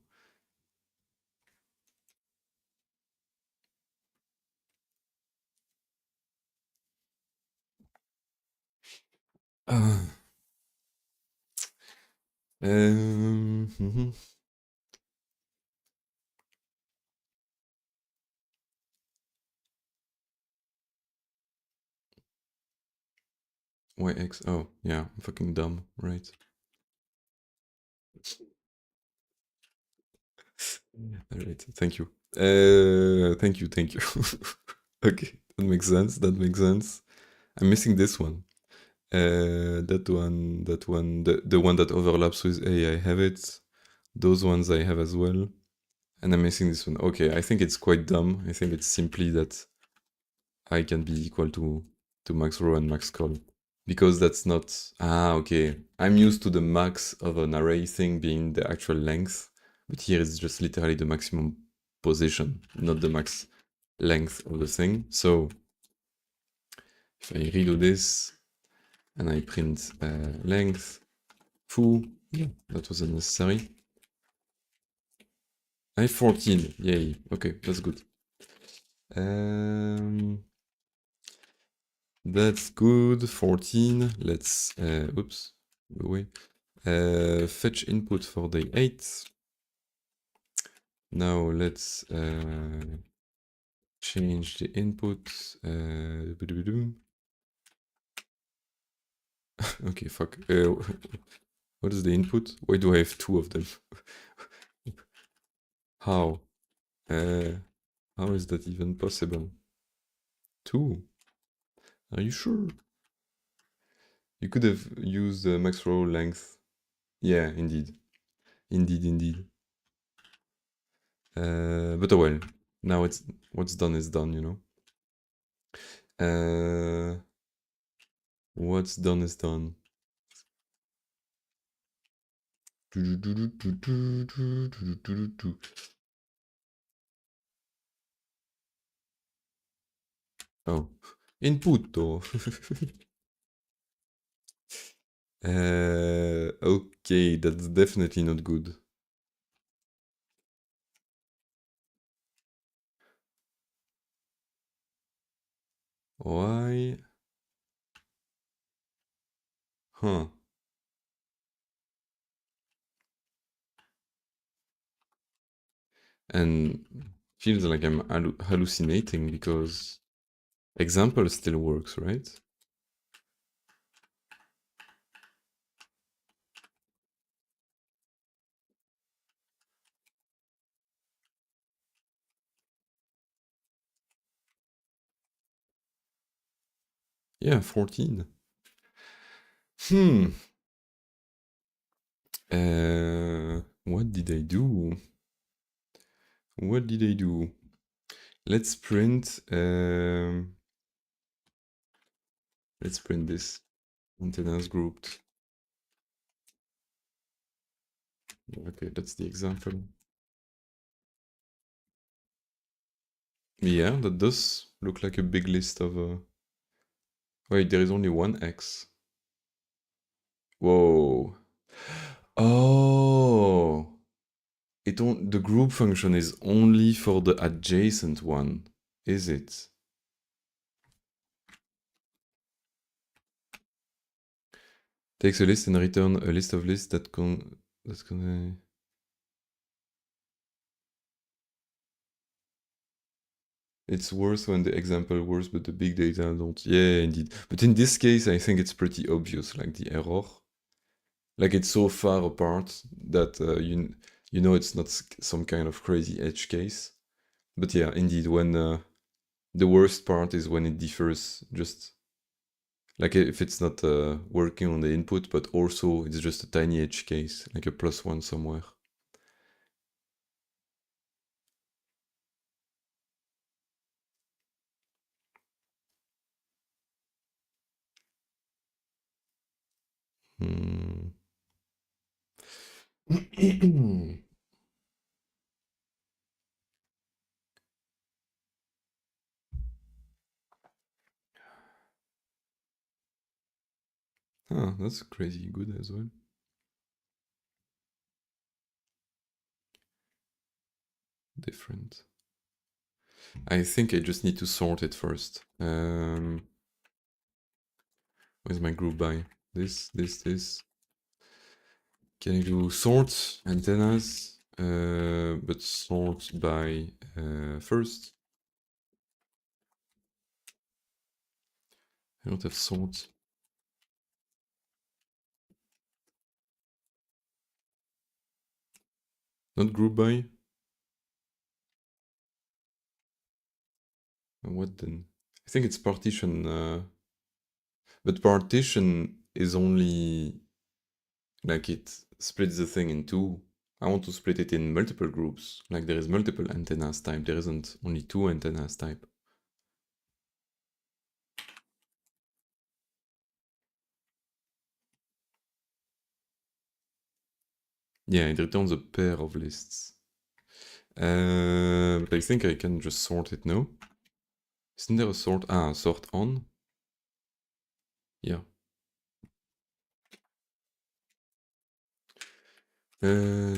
Uh, mhm. YX. Oh, yeah, I'm fucking dumb, right? Alright, thank you. Thank you. Okay, that makes sense. I'm missing this one. The one that overlaps with A, I have it. Those ones I have as well. And I'm missing this one. Okay, I think it's quite dumb. I think it's simply that I can be equal to max row and max col. Because that's not... Ah, okay. I'm used to the max of an array thing being the actual length. But here it's just literally the maximum position, not the max length of the thing. So if I redo this and I print length, foo, yeah, that was unnecessary. I have 14, yay, okay, that's good. That's good, 14. Let's, oops, go away. Fetch input for day 8. Now let's change the input. Okay, fuck. What is the input? Why do I have 2 of them? How? How is that even possible? 2? Are you sure? You could have used max row length. Yeah, indeed. Indeed. But oh well. Now it's what's done is done, you know. What's done is done. Oh, input though. Okay, that's definitely not good. Why? Huh. And feels like I'm hallucinating because example still works, right? Yeah, 14. Hmm. What did I do? What did I do? Let's print. Let's print this. Antennas grouped. Okay, that's the example. Yeah, that does look like a big list of... Wait, there is only one X. Whoa. Oh! The group function is only for the adjacent one, is it? Takes a list and return a list of lists that can... It's worse when the example works, but the big data don't. Yeah, indeed. But in this case, I think it's pretty obvious, like the error. Like it's so far apart that you know it's not some kind of crazy edge case. But yeah, indeed, when the worst part is when it differs just like if it's not working on the input, but also it's just a tiny edge case, like a +1 somewhere. Hmm. Ah, that's crazy good as well. Different. I think I just need to sort it first. Where's my group by? This. Can I do sort antennas? But sort by first. I don't have sort. Not group by? What then? I think it's partition. But partition is only like it splits the thing in two. I want to split it in multiple groups. Like there is multiple antennas type. There isn't only two antennas type. Yeah, it returns a pair of lists. But I think I can just sort it now. Isn't there a sort? Ah, sort on? Yeah.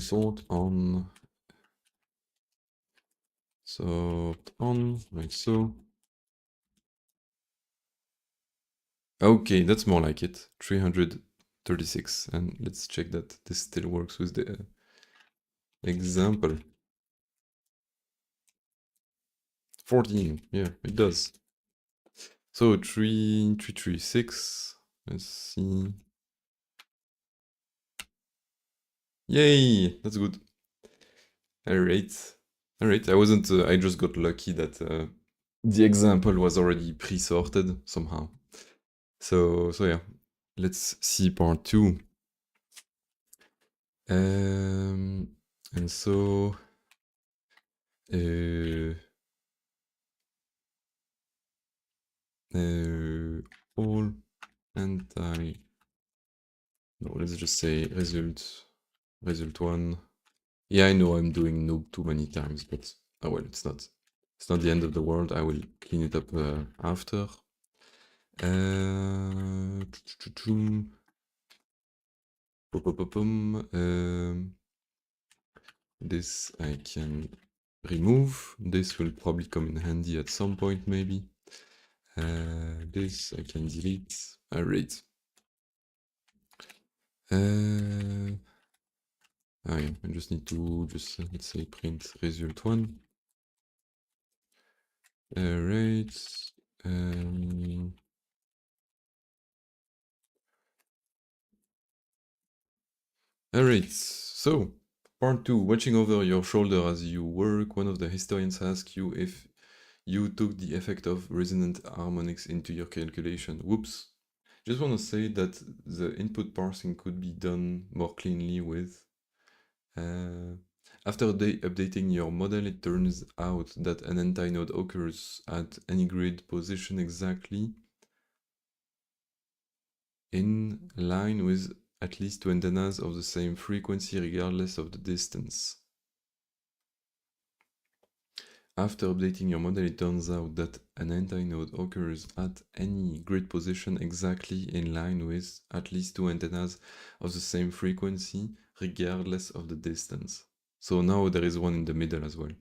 Sort on. Sort on, like so. Okay, that's more like it. 336. And let's check that this still works with the example. 14, yeah, it does. So 336. Let's see. Yay! That's good. Alright. Alright, I just got lucky that the example was already pre-sorted somehow. So yeah. Let's see part 2. And so all anti. No, let's just say result 1. Yeah, I know I'm doing noob too many times, but oh well, it's not the end of the world. I will clean it up after. This I can remove. This will probably come in handy at some point, maybe. This I can delete. Alright. Yeah, I just need to let's say print result 1. Alright. Alright, so part 2, watching over your shoulder as you work. One of the historians asks you if you took the effect of resonant harmonics into your calculation. Whoops. Just want to say that the input parsing could be done more cleanly with. After updating your model, it turns out that an anti-node occurs at any grid position exactly in line with at least two antennas of the same frequency regardless of the distance. After updating your model, it turns out that an anti-node occurs at any grid position exactly in line with at least two antennas of the same frequency regardless of the distance. So now there is one in the middle as well.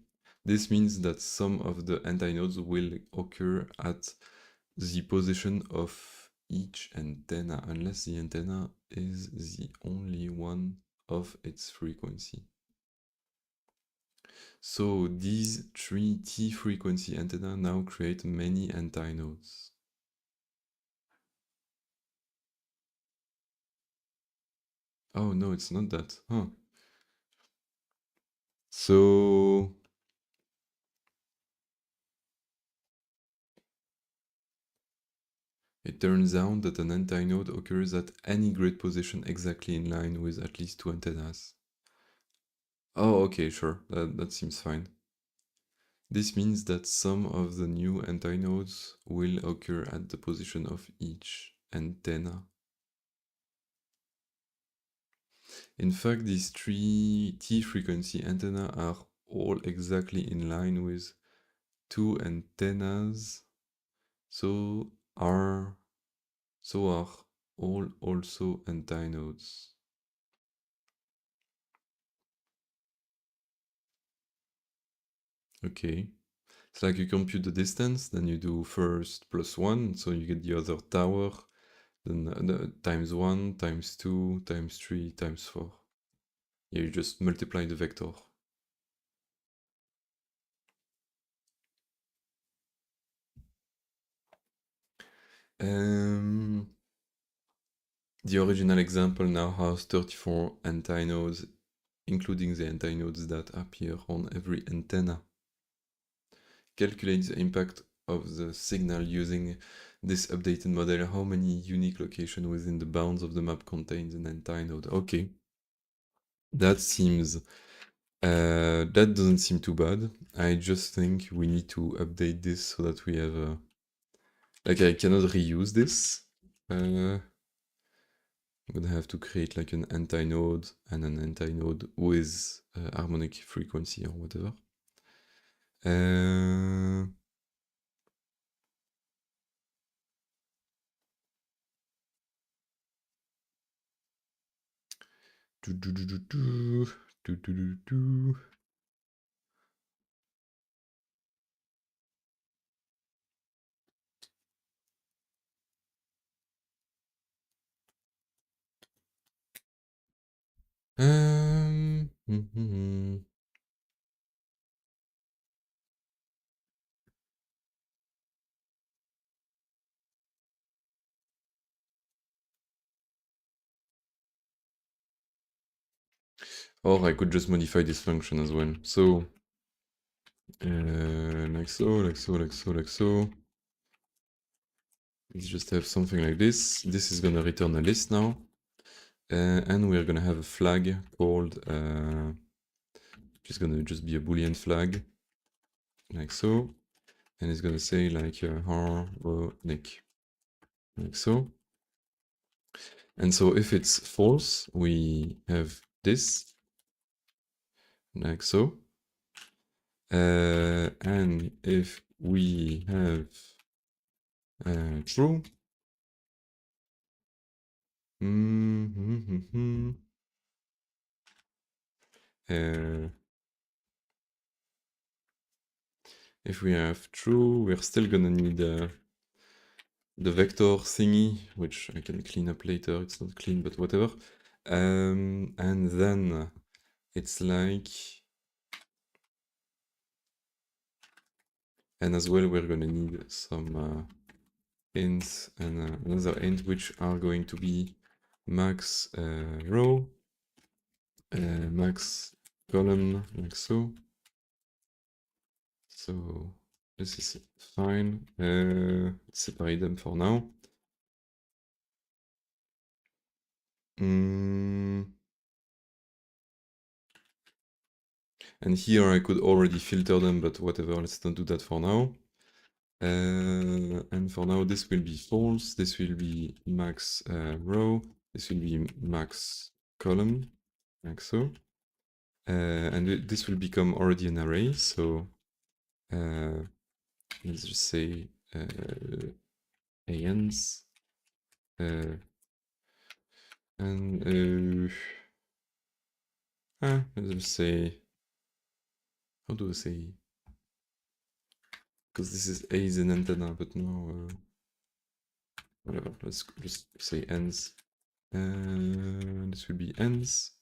This means that some of the antinodes will occur at the position of each antenna unless the antenna is the only one of its frequency. So these three T frequency antenna now create many antinodes. Oh no, it's not that. Huh. So it turns out that an antinode occurs at any grid position exactly in line with at least two antennas. Oh, okay, sure, that seems fine. This means that some of the new antinodes will occur at the position of each antenna. In fact, these three T-frequency antenna are all exactly in line with two antennas, so are all also antinodes. Okay, it's like you compute the distance, then you do first plus 1, so you get the other tower, then times 1, times 2, times 3, times 4. Yeah, you just multiply the vector. The original example now has 34 antinodes, including the antinodes that appear on every antenna. Calculate the impact of the signal using this updated model, how many unique locations within the bounds of the map contains an entire node? Okay. That seems, that doesn't seem too bad. I just think we need to update this so that we have a, like I cannot reuse this. I'm gonna have to create like an anti-node and an anti-node with harmonic frequency or whatever. Do, do, do, do, do, do, do, do, do. Or I could just modify this function as well. So, like so, like so, like so, like so. Let's just have something like this. This is gonna return a list now. And we're gonna have a flag called, which is gonna just be a Boolean flag, like so. And it's gonna say like harmonic, like so. And so if it's false, we have this, like so. And if we have true, if we have true, we're still gonna need the vector thingy, which I can clean up later. It's not clean, but whatever. And then it's like, and as well, we're gonna need some ints and another int, which are going to be max row, max column, like so. So this is fine. Let's separate them for now. And here I could already filter them, but whatever, let's not do that for now. And for now, this will be false, this will be max row, this will be max column, like so. And this will become already an array, so let's just say ans. And let's just say, how do I say? Because this is A is an antenna, but no, whatever, let's just say ends. This will be ends.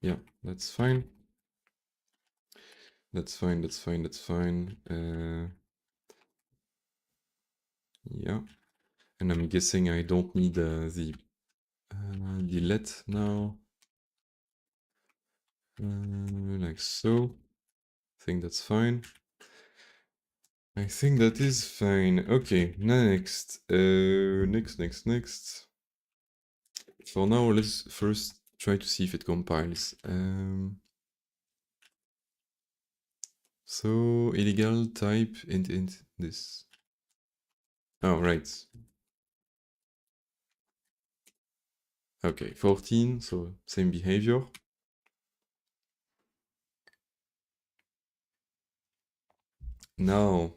Yeah, that's fine. That's fine, that's fine, that's fine. Yeah, and I'm guessing I don't need the let now. Like so. I think that's fine. I think that is fine. Okay, next. Next. For now, let's first try to see if it compiles. So illegal type int this. Oh, right. Okay, 14, so same behavior. Now.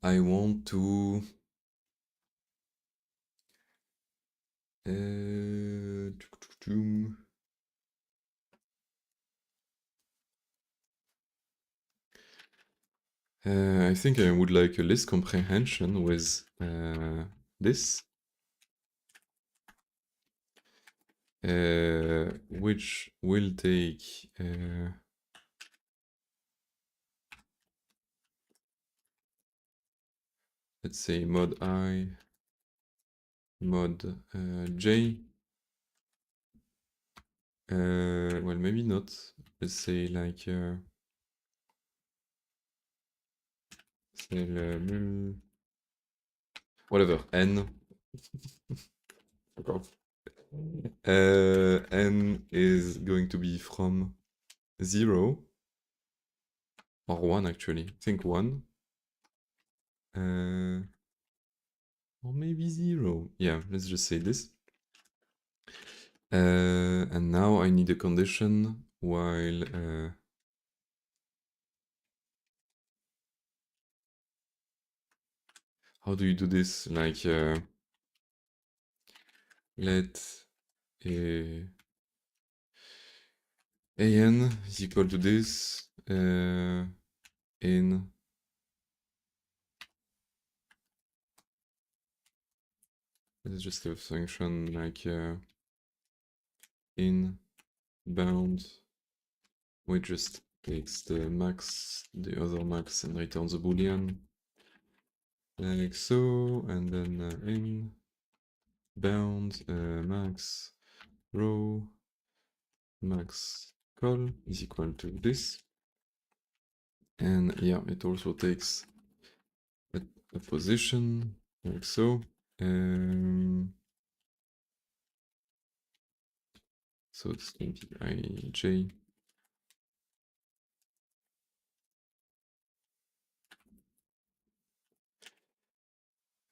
I want to I think I would like a list comprehension with this, which will take let's say mod I, mod j. Well, maybe not. Let's say like whatever, n. N is going to be from 0 or 1 actually. I think 1. Or maybe 0. Yeah, let's just say this. And now I need a condition while how do you do this? Like let an is equal to this in let's just have a function like in bound, which just takes the max, the other max, and returns a boolean like so, and then in bound max row max call is equal to this, and yeah, it also takes a position like so. So it's going to be ij.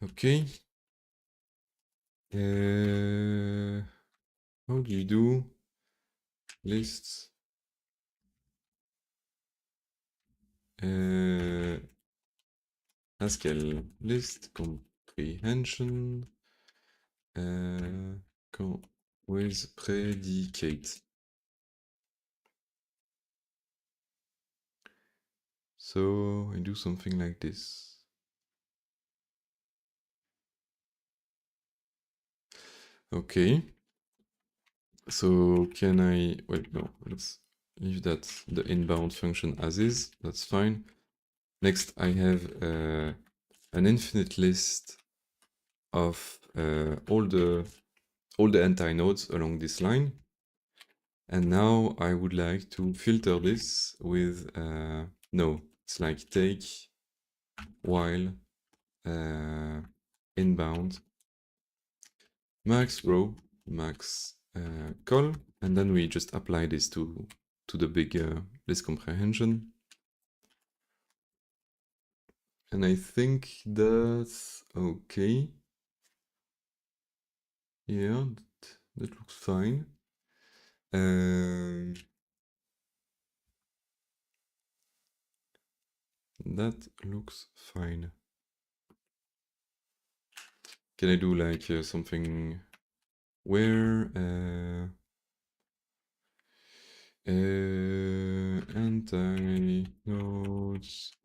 Okay. How do you do lists? Haskell list comprehension with predicate. So I do something like this. Okay. So can I, wait, no, let's leave that, the inbound function as is, that's fine. Next, I have an infinite list of all the anti-nodes along this line. And now I would like to filter this with, no, it's like take while inbound max row max call, and then we just apply this to the big list comprehension. And I think that's okay. Yeah, that looks fine. That looks fine. Can I do like something where anti-nodes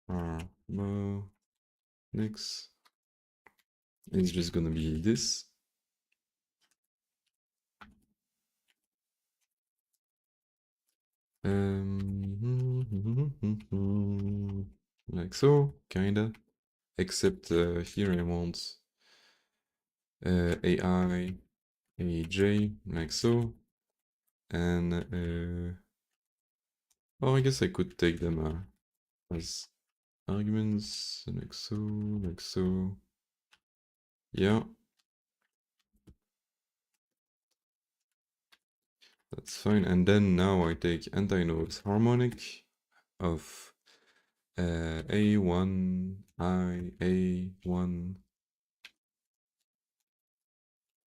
are more next is just gonna be this. Like so, kinda. Except here I want AI, AJ, like so. And oh, I guess I could take them as arguments, like so, like so. Yeah. That's fine. And then now I take anti-nodes harmonic of A1, I, A1.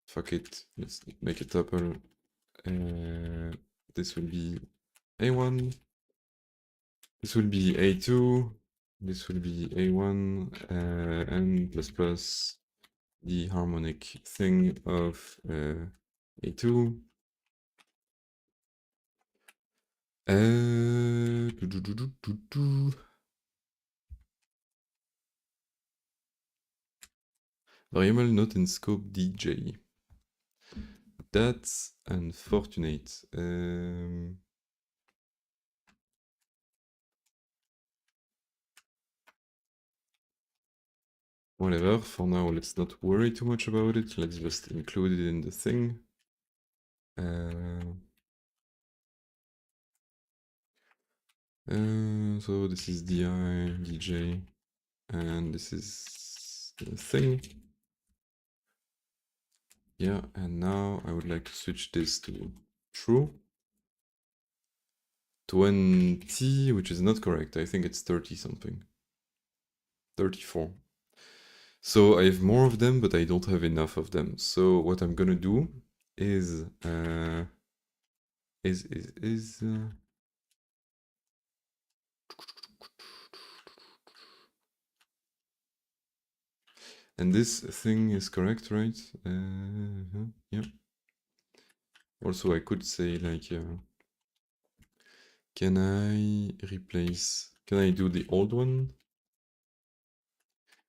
Fuck it. Let's make a tuple. This will be A1. This will be A2. This will be A1 and plus plus the harmonic thing of A2. Variable not in scope DJ. That's unfortunate. Whatever, for now let's not worry too much about it, let's just include it in the thing. So this is di, dj, and this is the thing. Yeah, and now I would like to switch this to true. 20, which is not correct. I think it's 30 something. 34. So I have more of them, but I don't have enough of them. So what I'm gonna do is and this thing is correct, right? Yeah. Also, I could say like, can I replace? Can I do the old one?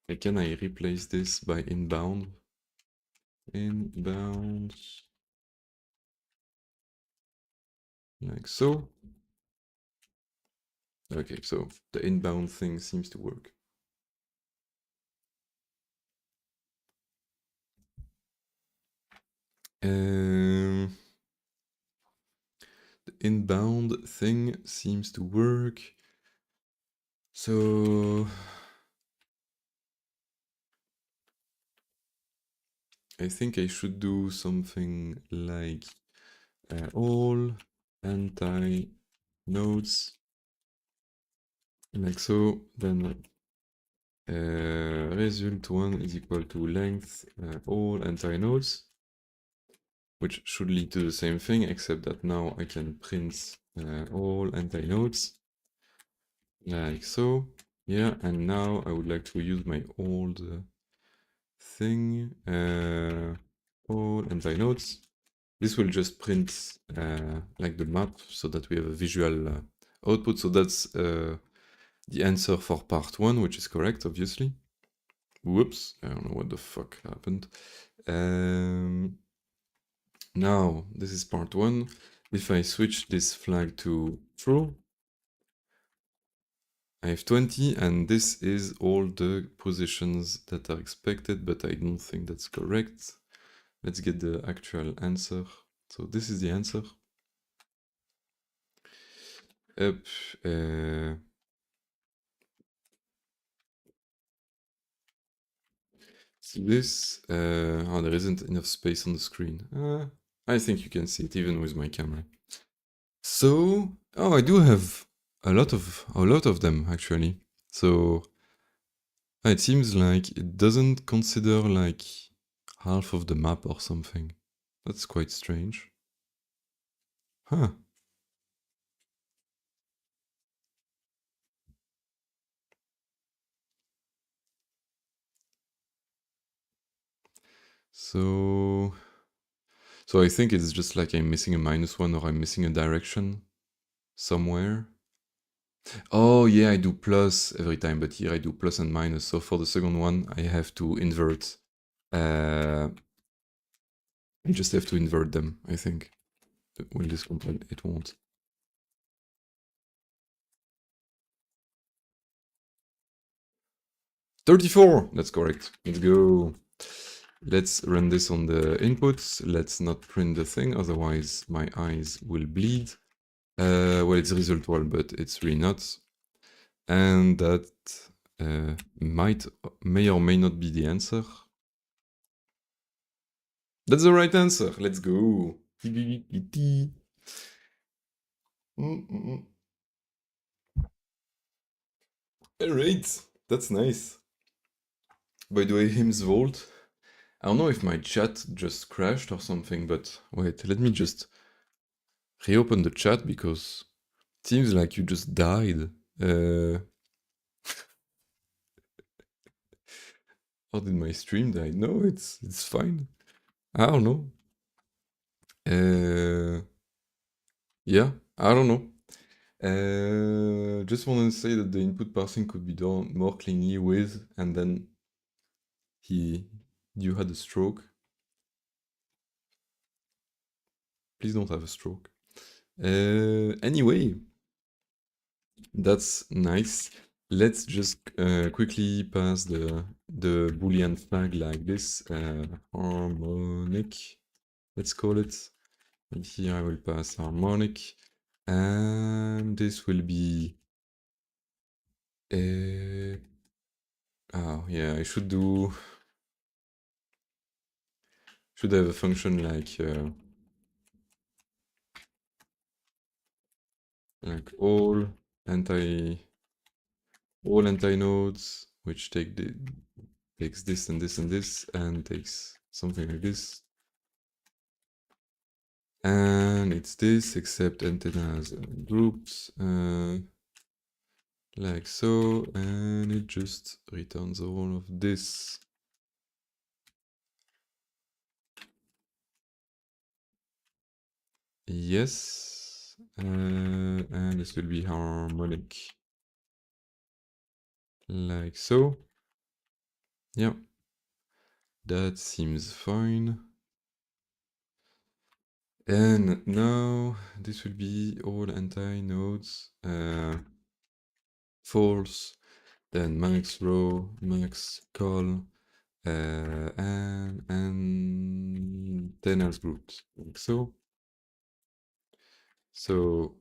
Like, can I replace this by inbound? Inbound, like so. Okay, so the inbound thing seems to work. The inbound thing seems to work. So I think I should do something like all anti-nodes, like so. Then result1 is equal to length all anti-nodes, which should lead to the same thing, except that now I can print all anti-nodes, like so. Yeah, and now I would like to use my old thing, all anti-nodes. This will just print like the map so that we have a visual output. So that's the answer for part 1, which is correct, obviously. Whoops, I don't know what the fuck happened. Now, this is part 1. If I switch this flag to true, I have 20, and this is all the positions that are expected, but I don't think that's correct. Let's get the actual answer. So this is the answer. Up, so this, oh, there isn't enough space on the screen. I think you can see it even with my camera. So, oh, I do have a lot of them actually. So it seems like it doesn't consider like half of the map or something. That's quite strange. Huh. So I think it's just like I'm missing a -1 or I'm missing a direction somewhere. Oh yeah, I do plus every time, but here I do plus and minus. So for the second one, I have to invert. I just have to invert them, I think. Will this compile? It won't. $34! That's correct. Let's go. Let's run this on the inputs. Let's not print the thing, otherwise my eyes will bleed. Well, it's result 1, but it's really not. And that may or may not be the answer. That's the right answer. Let's go. Alright, that's nice. By the way, him's vault. I don't know if my chat just crashed or something, but wait, let me just reopen the chat because it seems like you just died. How did my stream die? No, it's fine. I don't know. Yeah, I don't know. Just wanted to say that the input parsing could be done more cleanly with, and then you had a stroke. Please don't have a stroke. Anyway, that's nice. Let's just quickly pass the boolean flag like this, harmonic, let's call it. And here I will pass harmonic, and this will be Uh, oh yeah, I should have a function like anti all anti nodes, which takes this and this and this, and takes something like this, and it's this except antennas and groups, like so, and it just returns all of this. Yes, and this will be harmonic, like so. Yeah, that seems fine. And now this will be all anti-nodes, false, then max row, max call, and then as groups, like so. So,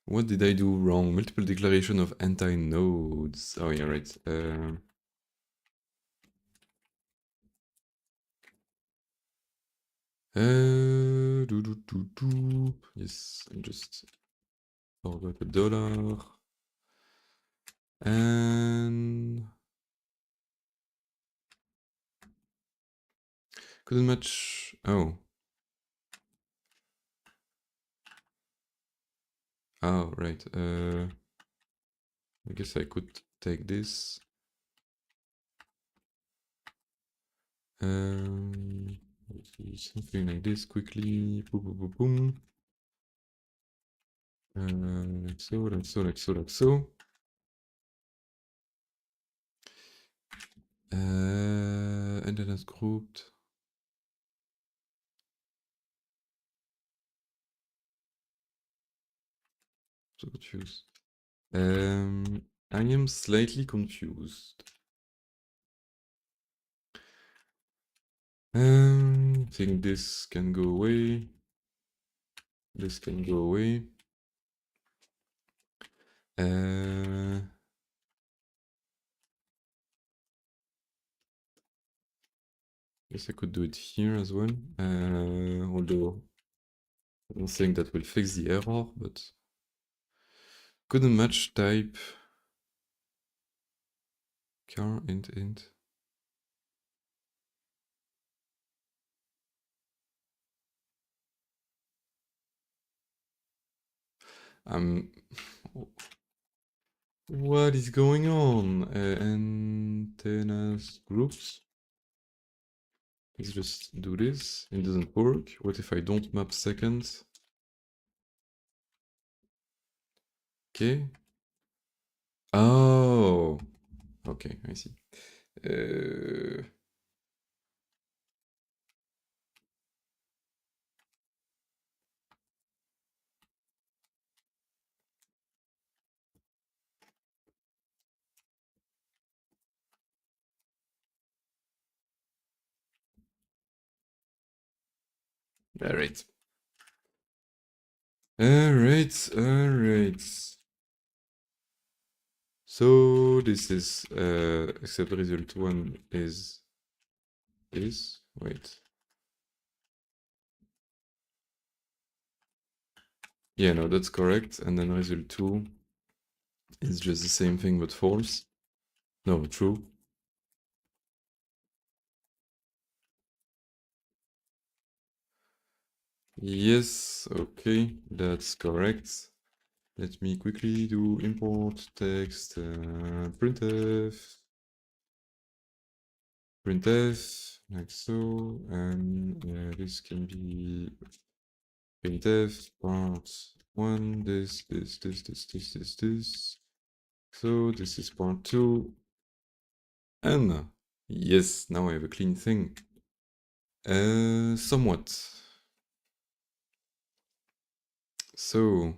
what did I do wrong? Multiple declaration of anti-nodes. Oh yeah, right. Yes, I just forgot a dollar. And couldn't match. Oh. Oh, right. I guess I could take this. Let's do something like this quickly. Boom, boom, boom, boom. Like so, like so, like so, like so. And then it's grouped. So confused. I am slightly confused. I think this can go away. This can go away. Guess I could do it here as well. Although I don't think that will fix the error, but couldn't match type char int. What is going on? Antennas groups. Let's just do this. It doesn't work. What if I don't map seconds? Okay. Oh. Okay, I see. Alright. Alright. So this is except result one is this. Wait. Yeah, no, that's correct. And then result 2 is just the same thing but false. No, true. Yes, okay, that's correct. Let me quickly do import text printf, like so, and this can be printf part 1, this. So this is part 2, and yes, now I have a clean thing. Somewhat. So,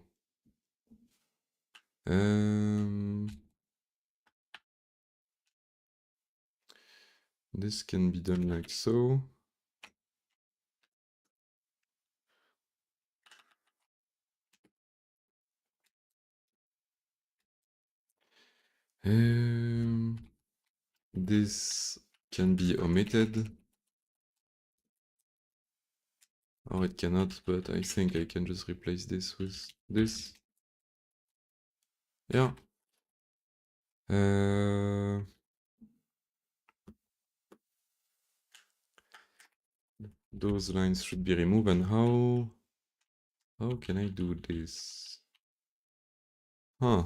This can be done like so. This can be omitted, or it cannot, but I think I can just replace this with this. Yeah. Those lines should be removed, and how can I do this? Huh.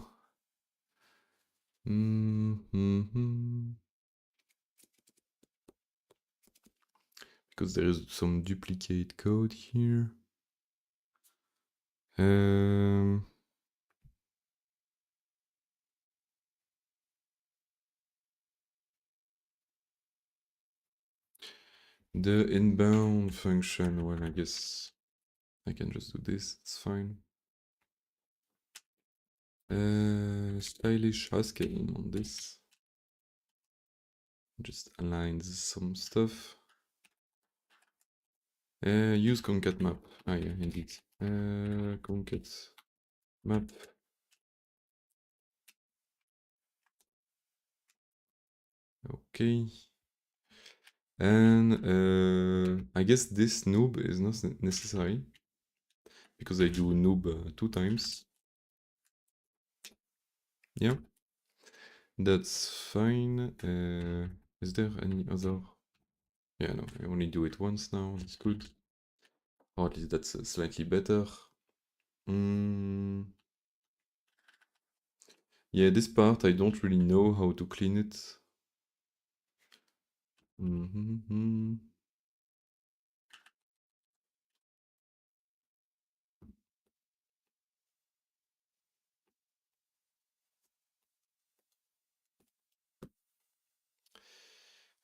Because there is some duplicate code here. The inbound function, well, I guess I can just do this, it's fine. Stylish Haskell on this. Just aligns some stuff. Use concat map. Ah yeah, indeed. Concat map. Okay. And I guess this noob is not necessary because I do noob 2 times. Yeah, that's fine. Is there any other? Yeah, no, I only do it once now. That's good. Or at least that's slightly better. Yeah, this part I don't really know how to clean it.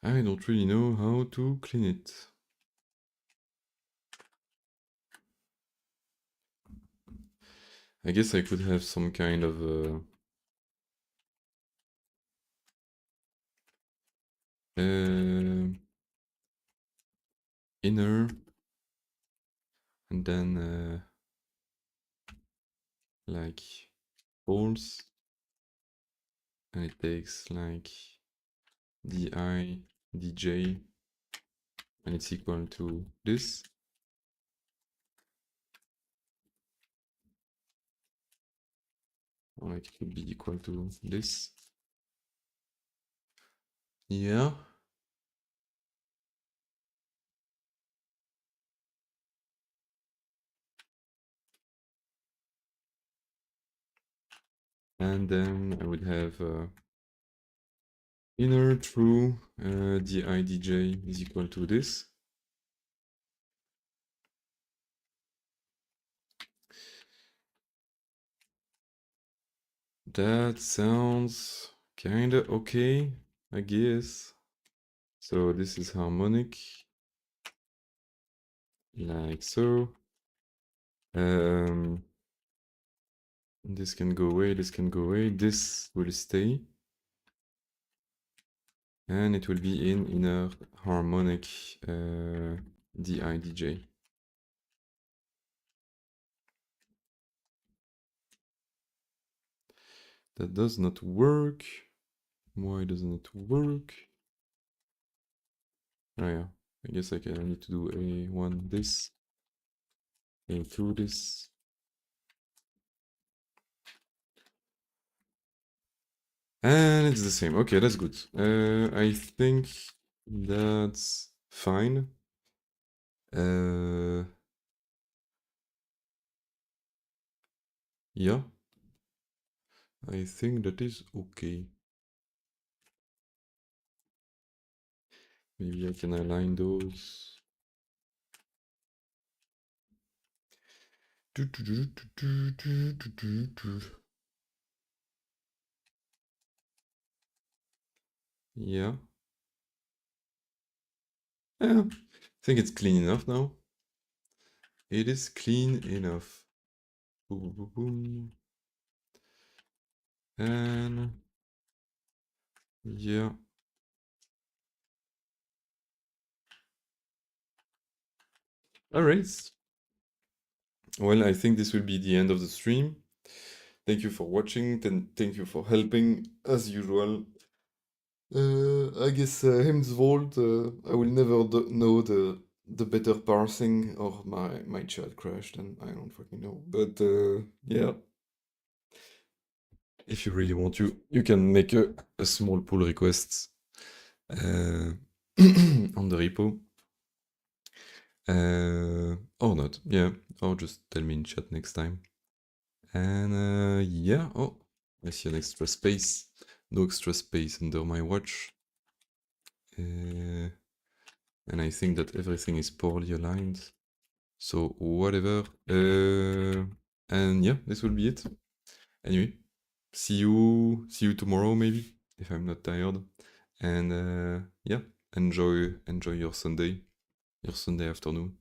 I don't really know how to clean it. I guess I could have some kind of inner, and then like false, and it takes like di dj, and it's equal to this. Or it could be equal to this. Yeah. And then I would have inner true di dj is equal to this. That sounds kinda okay, I guess. So this is harmonic, like so. This can go away, this can go away, this will stay. And it will be in inner harmonic di dj. That does not work. Why doesn't it work? Oh yeah, I guess I need to do A1 this, A2 this. And it's the same. Okay, that's good. I think that's fine. Yeah, I think that is okay. Maybe I can align those. Yeah. Yeah, I think it's clean enough now. It is clean enough. Boom, boom, boom. And yeah. All right. Well, I think this will be the end of the stream. Thank you for watching, and thank you for helping, as usual. I guess Hem's Vault, I will never know the better parsing, or my chat crashed, and I don't fucking know. But yeah, if you really want to, you can make a small pull request uh, on the repo. Or not, yeah, or just tell me in chat next time. And yeah, oh, I see an extra space. No extra space under my watch. And I think that everything is poorly aligned. So whatever. And yeah, this will be it. Anyway, see you tomorrow maybe, if I'm not tired. And yeah, enjoy your Sunday afternoon.